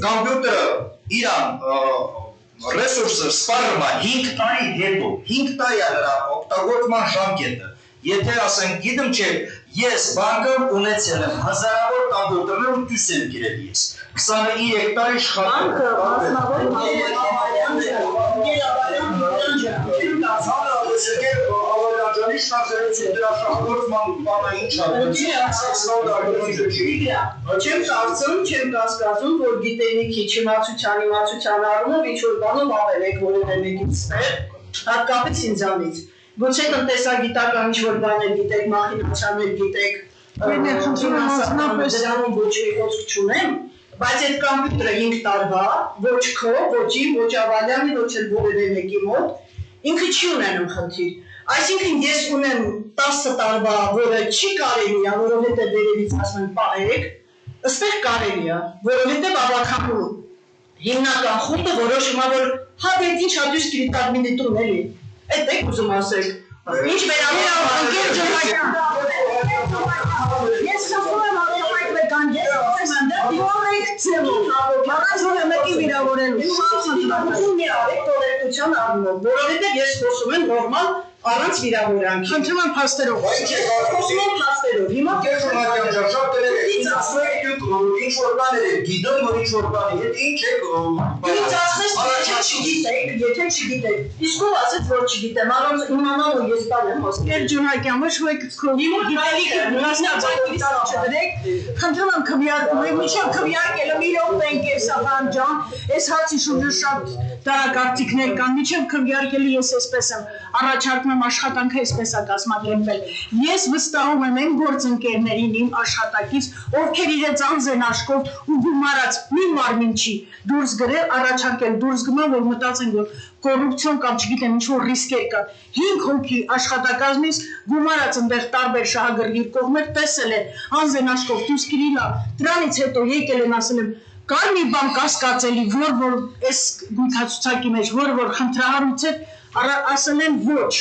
S4: կոմպյուտերը իրան ռեսուրսը սպառում է 5 տարի հետո 5 տարի է նրա օգտագործման ժամկետը Եթե ասենք գիտեմ չէ, ես բանկը ունեցել եմ հազարավոր կոմպյուտերներ ու դյուս եմ գրել ես 23 տարի աշխատել
S2: Չեմ կասկածում, որ գիտելիքի չիմացության իմացության առումով ինչ-որ բանով ավել եք որևէ մեկից հատկապես ինձանից Գուցե տնտեսագիտական ինչ-որ բաներ գիտեք, մախինացիաներ գիտեք, դրանով ոչ մի խոսք չունեմ, Բայց այդ կոմպյուտերը 5 տարվա, ոչ քո, ոչ իմ, ոչ Ավալյանի, ոչ էլ որևէ մեկի մոտ, ինքը չի ունենում խնդիր։ Այսինքն ես ունեմ 10 տարվա, որը չի կարելի է, որովհետև վերևից ասում են պահեք, ըստեղ կարելի է, որովհետև ավականու հիմնական խումբը որոշում է, որ հա դե ինչ հատուց կրիտարմինիտում էլի։ Այդ եք ուզում ասեք։ Ինչ վերաբերում է անկեր ջոկայական։ Ես խնդրում եմ ավելորդ մեկան, ես ասեմ դա կորեկտ ձևով։ Առանց որ մեկի վիրավորելու։ Խնդրում մի արեք կորեկտության առումով, որովհետև ես խոսում եմ նորմալ առանց վիրավորանքի։ Խնդրում եմ փաստերով։ Խոսում եմ փաստերով։ Հիմա
S3: Կերժանական շատ դերից ասում եք ինչ որ բաներ գիտեմ, որ ինչ որ բանի հետ ինչ եք
S2: Ինձ ասես եթե չգիտեք, իսկ ով ասեց որ չգիտեմ, առանց իմանալու ես բան եմ խոսում։
S1: Կերջունակյան, ոչ ոք գիտելիքի մասնաբաժանից չդրեք, խնդրում եմ քվեարկում եք, միշտ քվեարկելը մի րոպե ընկեր Սահան ջան, այս հարցի շուրջը շատ տարակարծիքներ կան, միշտ քվեարկելի ես այսպես եմ առաջարկում եմ աշխատանքը այսպես է կազմակերպել։ Ես վստահում եմ այն գործընկերներին իմ աշխատակից, ովքեր իրենց անձն աշխով ու գումարած մի մարմին չի դուրս գրել, առաջարկել դուրս գնալ, որ մտածեն, որ կոռուպցիոն կամ չգիտեմ ինչ որ ռիսկեր կան։ 5 հոգի աշխատակազմից գումարած այնտեղ տարբեր շահագրգիռ կողմեր տեսել են, անձն աշխով դուրս գրիլա, դրանից հետո եկել են ասել եմ կար մի բան կասկածելի, որ այս գույքացուցակի մեջ, որ խնդրահարույց է, ասել են ոչ։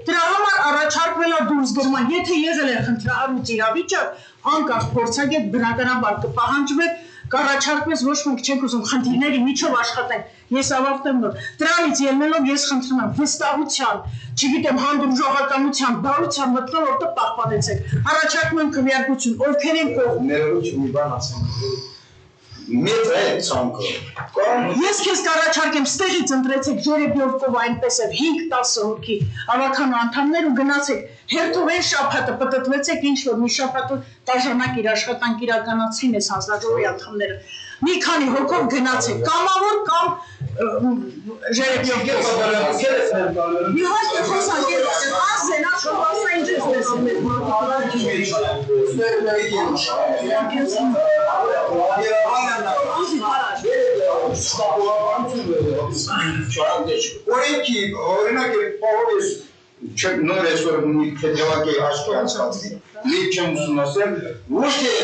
S1: Դրա համար առաջարկվել է դուրս գրման, եթե եղել է խնդրահարույց իրավիճակ, անկախ փորձագետ բնականաբար կպահանջվեր, կառաջարկվեց ոչ մենք չենք ուզում խնդիրների միջով աշխատենք։ Ես ավարտեմ նոր։ Դրանից ելնելով ես խնդրում եմ վստահության, չգիտեմ հանդուրժողականության, բարության մտնել, որտեղ պահպանեցեք։ Առաջարկում եմ քվեարկություն, ովքեր են կողմ։
S3: ներողություն մի բան ասեմ։ Մեծ է ցանկը։
S1: Ես քեզ կառաջարկեմ, ստեղից ընտրեցեք Ժերեբյովկով այնպես է 5-10 հոգի ավականու անդամներ ու գնացեք հերթովեն շաբաթը պատտվեցեք ինչ որ մի շաբաթը տաժանակ իր աշխատանք իրականացրին այս հանձնաժողովի անդամները մի քանի հոգով գնացեք կամավոր կամ Ժերեբյովկով Իհարկե խոսանք ասեն աշխովասա ինչ ես լսում
S3: Օրենքի օրինակ պահովես նոր այսօր մի թեթևակի աշխի անցկացնի մի չեմ ուզում ասել ոչ թե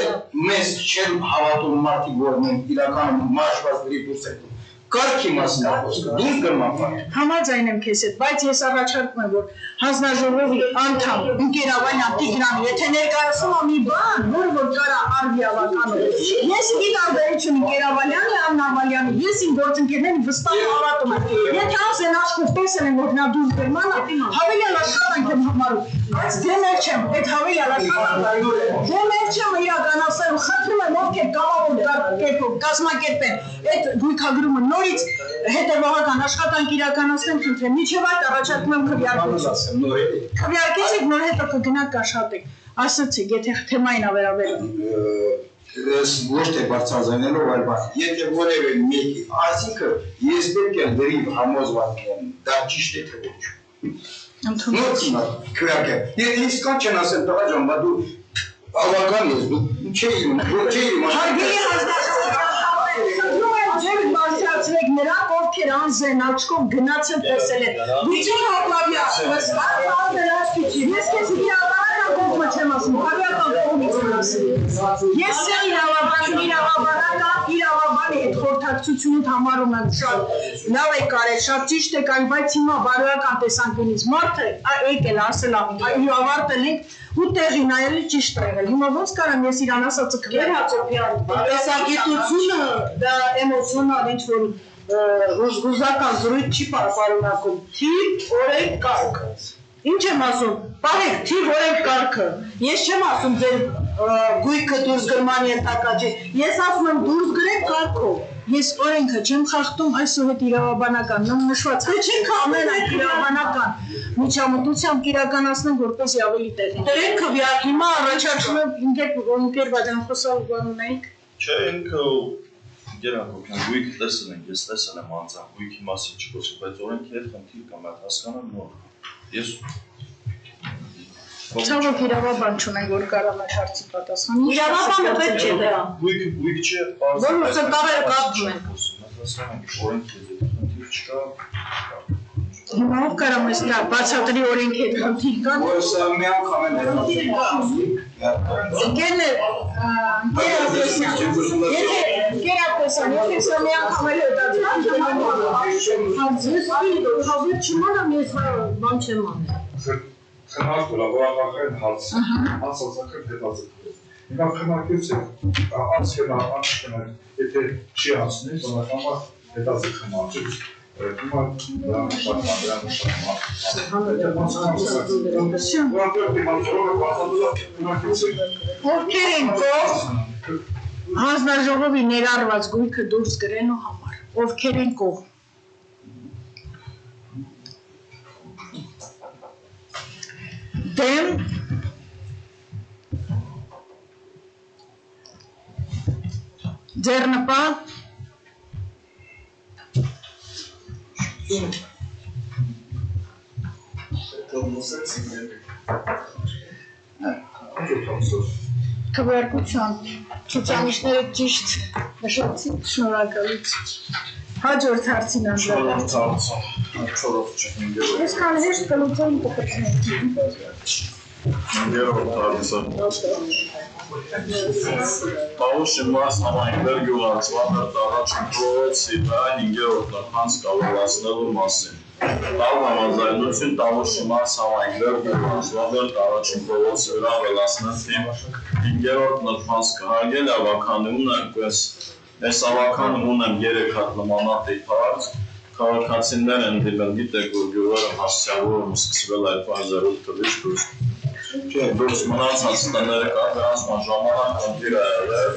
S3: մեզ չեն հավատում մարդիկ որ մենք իրականում մաշվածների դուրս ենք Կարգի մասին է խոսքը, դուրս գրման բան։
S1: Համաձայն եմ քեզ հետ, բայց ես առաջարկում եմ, որ հանձնաժողովի անդամ Ընկեր Ավանյան Տիգրան, եթե ներկայացնում է մի բան, որ կարա արվի ավականով։ Ես ի տարբերություն Ընկեր Ավանյանի, Աննա Ավալյանի, ես իմ գործընկերներին վստահ հավատում եմ։ Եթե անձն աշխով տեսել են, որ նա դուրս գրման է, հավելյալ աշխատանք եմ համարում, բայց դեմեր չեմ, այդ հավելյալ աշխատանքը դեմեր չեմ իրականացնել, խնդրում եմ ովքեր կամավոր կերպով կազմակերպեն այդ գույքագրումը նորից հետևողական աշխատանք իրականացնեմ, խնդրեմ, միջև այդ առաջարկում եմ քվեարկություն։ Քվեարկեցեք, նոր հետո կգնաք կաշխատեք։ Ասացեք, եթե թեմային է վերաբերում։
S3: Ես ոչ թե բարձրացնելով, այլ բան, եթե որևէ մեկի, այսինքն ես պետք է դրիվ համոզված եմ, դա ճիշտ է թե ոչ։ Ընդունեմ։ Քվեարկե։ Ես իսկան չեն ասել, տղա ջան, բա դու ավական ես, դու չէի
S1: Հարգելի Ձեր բարձրացրեք նրանք, ովքեր անձեն աչքով գնացել տեսել են։ Վիճի հապլավյա, վստահ դրաշքի ես քեզ իրավաբանական կողմը չեմ ասում, հավաքական կողմից եմ ասում։ Ես իրավաբանի հետ խորհրդակցությունդ համարում եմ շատ լավ է կարել, շատ ճիշտ է կարել, բայց հիմա բարոյական տեսանկյունից մարդը եկել ասել այո ավարտել ենք ու տեղի նայելի ճիշտ եղել։ Հիմա ոնց կարամ ես իրան ասածը քվեր Հացոփյան։
S2: Տեսակետությունը դա էմոցիոնալ ինչ որ հուզգուզական զրույց չի պարունակում։ Թիվ օրենք կարգ։ Ինչ եմ ասում, պահեք թիվ օրենք կարգը։ Ես չեմ ասում ձեր գույքը դուրս գրման ենթակա չէ։ Ես ասում եմ դուրս գրեք կարգով։
S1: Ես օրենքը չեմ խախտում, այսօր հետ իրավաբանական նշված։ Դե չենք ամեն այդ իրավաբանական միջամտությամբ իրականացնենք, որպեսզի ավելի տեղի։
S2: Դրենք քվեարկի
S1: Հիմա առաջարկում եմ ինքեր բաժան խոսալ բան ունենք։
S6: Չէ, ինքը Գերակոպյան գույքը տեսել ենք, ես տեսել եմ անձամբ գույքի մասին չգործի, բայց օրենքի հետ խնդիր կամ այդ հասկանամ նոր։ Ես
S1: Ցավոք իրավաբան չունենք, որ կարող է հարցի պատասխանի։
S2: Իրավաբանը պետք չէ դրա։
S6: Ույք չէ,
S2: Որ ուսանողները կապում են։
S1: Հիմա ով կարող է սա բացատրի օրենքի հետ խնդիր կա։
S3: Որսը մի անգամ են
S1: Գերապեսյան, եթե սա մի անգամ էլ
S4: Խնարկ լաբորատորիական հարց, անսոցիալական հետազոտություն։ Հիմա խնարկեցին, անցքնա, եթե չի անցնի, բնականաբար հետազոտում արժի։ Հիմա դա
S1: ովքեր են կողմ հանձնաժողովի ներառված գույքը դուրս գրելու համար, ովքեր են կողմ։ Դեմ ձեռնպատ քվեարկության ցուցանիշները ճիշտ նշեցիք, շնորհակալություն։ Հաջորդ հարցին անդրադառնալով։ Այսքան հեշտ կլուծում կպրծնենք։
S6: Տավուշի մաս համայնքներ գյուղացման առաջին փողոցի վրա 5-րդ նրբանց կառավարելու մասին։ Տալ համաձայնություն Տավուշի մաս համայնքներ գյուղացման առաջին փողոցի վրա ավելացնել թիմ 5-րդ նրբանց կհարգել ավականն այնպես այս ավականն ունեմ 3 հատ նմանատիպ հարց քաղաքացիներ են դիմել գիտեք որ գյուղերը հասցեավորում սկսվել 2008 թվականից դուրս մնացած տները կա դրանց ժամանակ խնդիր է եղել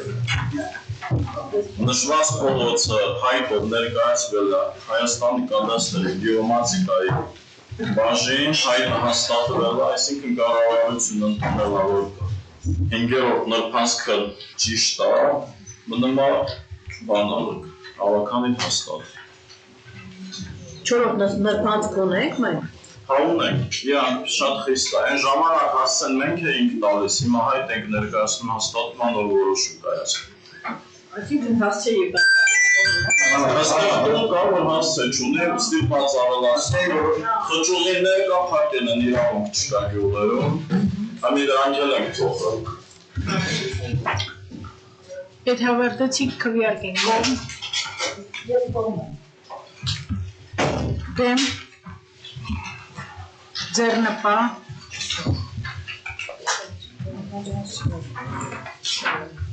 S6: նշված փողոցը հայտով ներկայացվել է Հայաստանի կադաստրի գեոմատիկայի բաժին հայտը հաստատվել է այսինքն կառավարությունը ընդունել է որ 5-րդ նրբանցքը ճիշտ է մնա բանալուկ ավականին հաստատ
S2: 4-րդ նրբանցք ունենք մենք
S6: Հա ունենք, իրանք շատ խիստ է, այն ժամանակ հասցեն մենք էինք տալիս, հիմա հայտ ենք ներկայացնում հաստատման որ որոշում կայացնում
S2: Այսինքն հասցե եկան
S6: Հաստատում կա, որ հասցե չունի, ստիպված ավելացնի, որ խճուղիներ կա փակել են իրավունք չկա գյուղերում, համի դրանք էլ ենք թողել
S1: Այդ հավարտեցիք քվեարկենք, դեմ ձեռնպա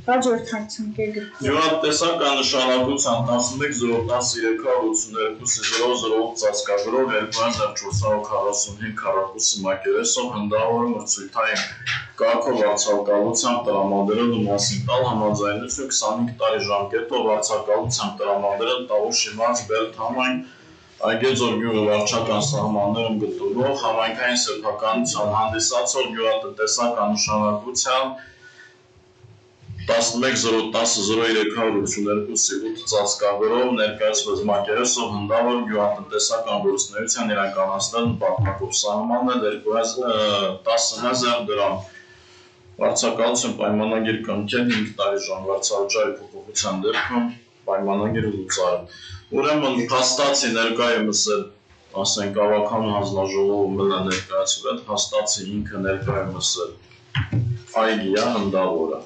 S1: հաջորդ հարցում կերգր
S6: Գյուղատնտեսական նշանակության 11-012-382-008 ծածկագրով 2445 քառակուսի մակերեսով հնդավորը մրցույթային կարգով արձակալությամբ տրամադրելու մասին տալ համաձայնություն 25 տարի ժամկետով արձակալությամբ տրամադրել Տավուշի մարզ Բերդ համայն Այգեձոր գյուղը վարչական սահմաններում գտնվող համայնքային սեփականության հանդիսացող գյուղատնտեսական նշանակության 11-010-0382-8 ծածկագրով ներկայացված մակերեսով հնդավոր գյուղատնտեսական գործունեության իրականացնել նպատակով սահմանել 10,000 դրամ վարձակալություն պայմանագիր կնքել 5 տարի ժամվարձավճարի փոփոխության դեպքում պայմանագիր լուծարել Ուրեմն հաստացի ներկայումս ասենք ավական հանձնաժողովում մնա ներկայացվել հաստացի ինքը ներկայումս այգիա հնդավորը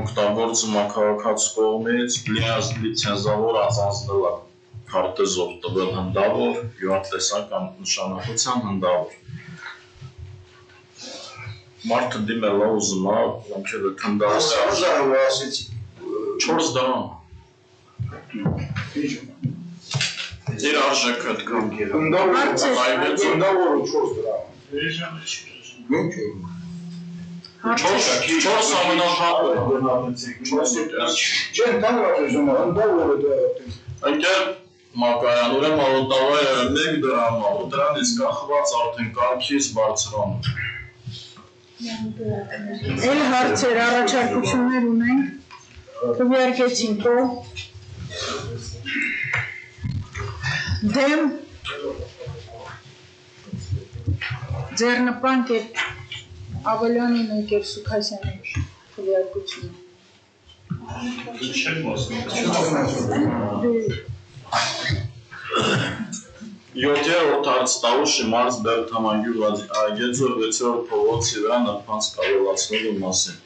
S6: օգտագործում է քաղաքացու կողմից լիցենզավոր անձանձնել է քարտեզով տվել հնդավոր գյուղատնտեսական նշանակության հնդավոր մարդը դիմել է ուզում է ոնքել է հնդավոր 4 դրամ Իր արժեքը դգամքերը
S4: հնդավորը 4 դրամ
S6: Չորս ամենախապը
S4: Չեն տանրատեզում հնդավորը
S6: Ընկեր մակայան ուրեմ ալոտավայրը 1 դրամ ու դրանից կախված արդեն կարգից բարձրանում
S1: Էլ հարցեր առաջարկություններ ունենք քվեարկեցին կողմ Դեմ ձեռնպանք Ավելյանի Նեկեր Սուքասյանի քվեարկությունը։
S6: Չեք մասնի։ 7-րդ հարց Տավուշի մարզ Բերդամանգյուղ Այգեձոր 6-րդ փողոցի վրա նրբանց կառավարելու մասին։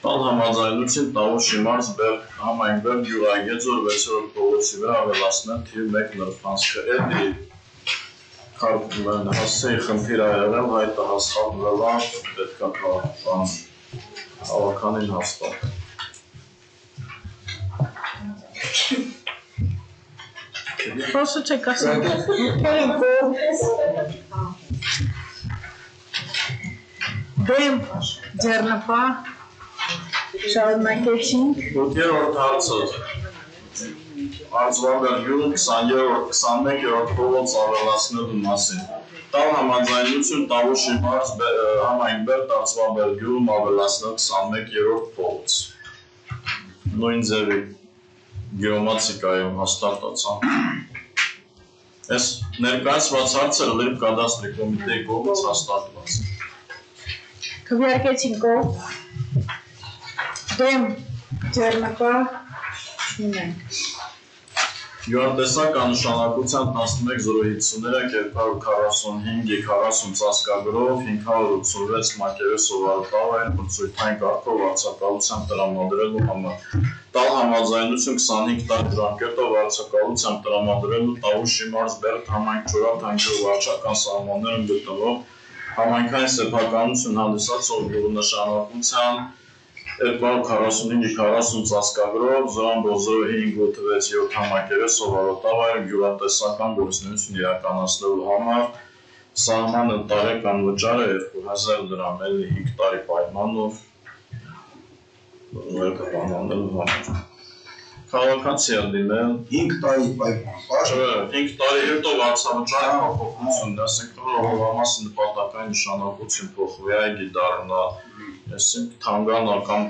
S6: Տալ համաձայնություն Տավուշի մարզ Բերդամանգյուղ Գյուղայգեձոր 6-րդ փողոցի վրա ավելացնել թիվ 1 նրբանցքը։ Էդի հասցեի խնդիր ա եղել, հայտը հաստատվել է, պետք է հավաքանին հաստատ։
S1: Խոսը չեք ասում։ Դեմ ձեռնպա շարունակեցինք։
S6: 8-րդ հարցը Արծվաբերգյուղ 21-րդ փողոց ավելացնելու մասին։ Տալ համաձայնություն Տավուշի մարզ Համայնքբերդ Արծվաբերգյուղում ավելացնել 21-րդ փողոց։ Նույն ձևի գեոմատրիկայում հաստատացան։ Այս ներկայացված հարցերը լրիվ կադաստրի կոմիտեի կողմից հաստատված։
S1: Քվեարկեցինք ով։ Դեմ ձեռնպա ունենք։
S6: Գյուղատնտեսական նշանակության 11-053 245 40 ծածկագրով 586 մակերեսով արոտավային մրցույթային կարգով արձակալությամբ տրամադրելու համար։ Տալ համաձայնություն 25 տարի ժամկետով արձակալությամբ տրամադրելու Տավուշի մարզ Բերդ համայնք Չորաթանկյուղ վարչական սահմաններում գտնվող համայնքային սեփականություն հանդիսացող գյուղնշանակության 245-40 ծածկագրով 0.0587 համակերեսով արոտավայր գյուղատնտեսական գործունեություն իրականացնելու համար սահմանը տարեկան վճարը 2000 դրամ էլի 5 տարի պայմանով պայմանելու համար։ Քաղաքացի է դիմել
S4: 5 տարի պայման,
S6: Չէ, 5 տարի հետո վարձավճարի փոփոխություն, ասենք հողամասի նպատակային նշանակություն փոխվի, այգի դառնա, ասենք թանգանա կամ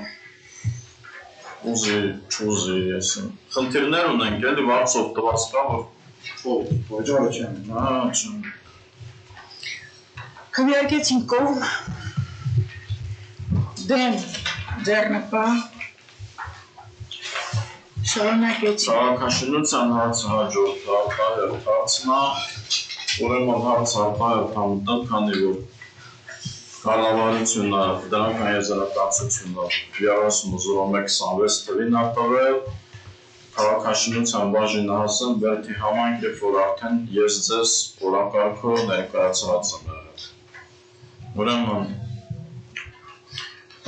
S6: ուզի, չուզի, ասենք խնդիրներ ունենք, էլի վարձով տված կա, որ
S4: վճարը չեմ։
S6: չեմ։
S1: Քվեարկեցինք ով։ Դեմ ձեռնպա շարունակեցինք։
S6: Քաղաքաշինության հարցը հաջորդ արտահերթ հարցն է, ուրեմն հարց արտահերթ համտել, քանի որ կառավարությունը դրական եզրակացությունը 30.01.26 թվին արտադրել, քաղաքաշինության բաժինը հասել Բերդի համայնք, երբ որ արդեն ես ձեզ օրակարգով ներկայացրած եմ եղել։ Ուրեմն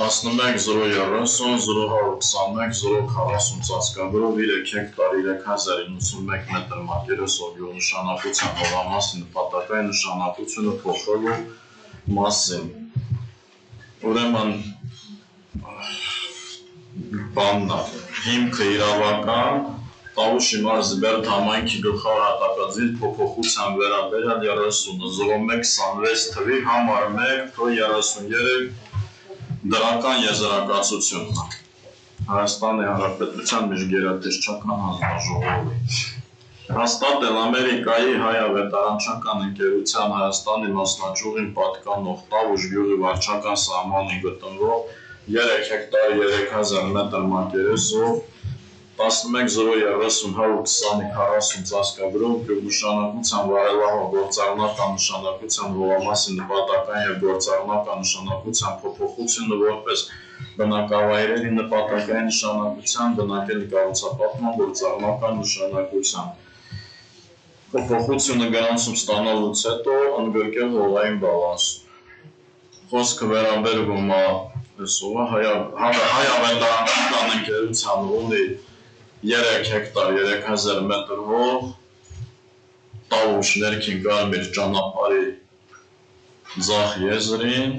S6: 11.030.021.040 ծածկագրով 3 հեկտար 3091 մետր մակերեսով գյուղնշանակության հողամասի նպատակային նշանակությունը փոխվելու մասին։ Ուրեմն բանն է, հիմքը իրավական Տավուշի մարզի Բերդ համայնքի գլխավոր հատակագիր փոփոխության վերաբերյալ 30.01.26 թվի համար 1.33 դրական եզրակացությունն է Հայաստանի Հանրապետության միջգերատեսչական հանձնաժողովի։ Հաստատել Ամերիկայի հայ-ավետարանչական ընկերության Հայաստանի մասնաճյուղին պատկանող Տավուշ գյուղի վարչական սահմանին գտնվող 3 հեկտար 3000 մետր մակերեսով 11.030.40 ծածկագրով գյուղնշանակության վարելահող գործառնական նշանակության հողամասի նպատակային և գործառնական նշանակության փոփոխությունը որպես բնակավայրերի նպատակային նշանակության բնակելի կառուցապատման գործառնական նշանակության փոփոխությունը գրանցում ստանալուց հետո ընդգրկել հողային բալանսում։ Խոսքը վերաբերվում է հայ-ավետարանչական ընկերության ունի 3 հեկտար 3000 մետր հող Տավուշ ներքին Կարմիր ճանապարհի ձախ եզրին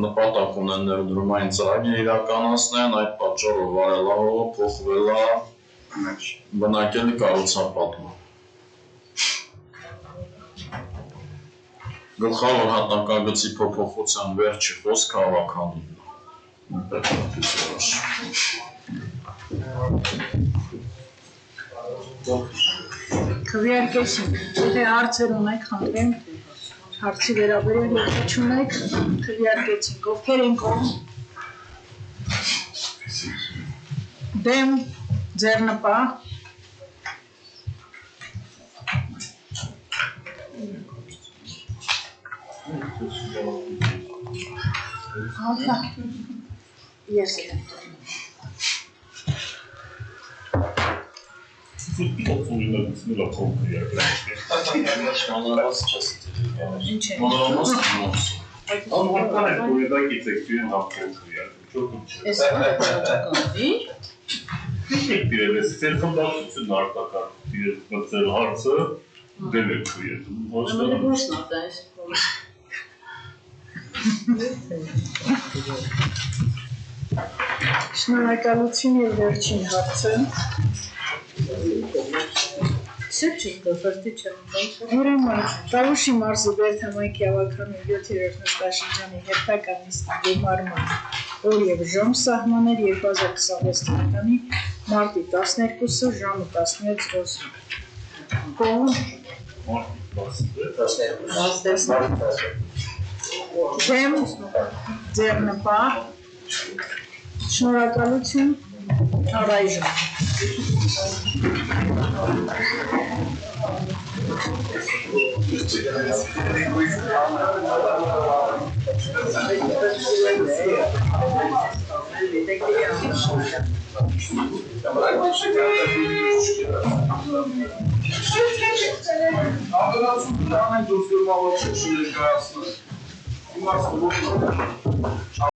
S6: նպատակ ունեն ներդրումային ծրագիր իրականացնեն, այդ պատճառով վարելահողը փոխվել է բնակելի կառուցապատման։ Գլխավոր հատակագծի փոփոխության վերջի խոսքը հավաքանունն է։
S1: Քվեարկեցինք, եթե հարցեր ունեք, խնդրեմ Հարցի վերաբերյալ եթե չունեք, քվեարկեցինք, ովքեր են կողմ, դեմ, ձեռնպահ, ես եմ ինչ են ես Շնորհակալություն եւ վերջին հարցը Ուրեմն Տավուշի մարզի Բերդամայքի ավականու 7-րդ նստաշրջանի հերթական նիստի գումարման օր եւ ժամ սահմաններ 2026 թվականի մարտի 12-ը ժամը 16:00 Կողմ դեմ ձեռնպահ Շնորհակալություն առայժմ
S5: Անդրադարձում դրանք դուրս գալու չի ներկայացնում։ Իմաստը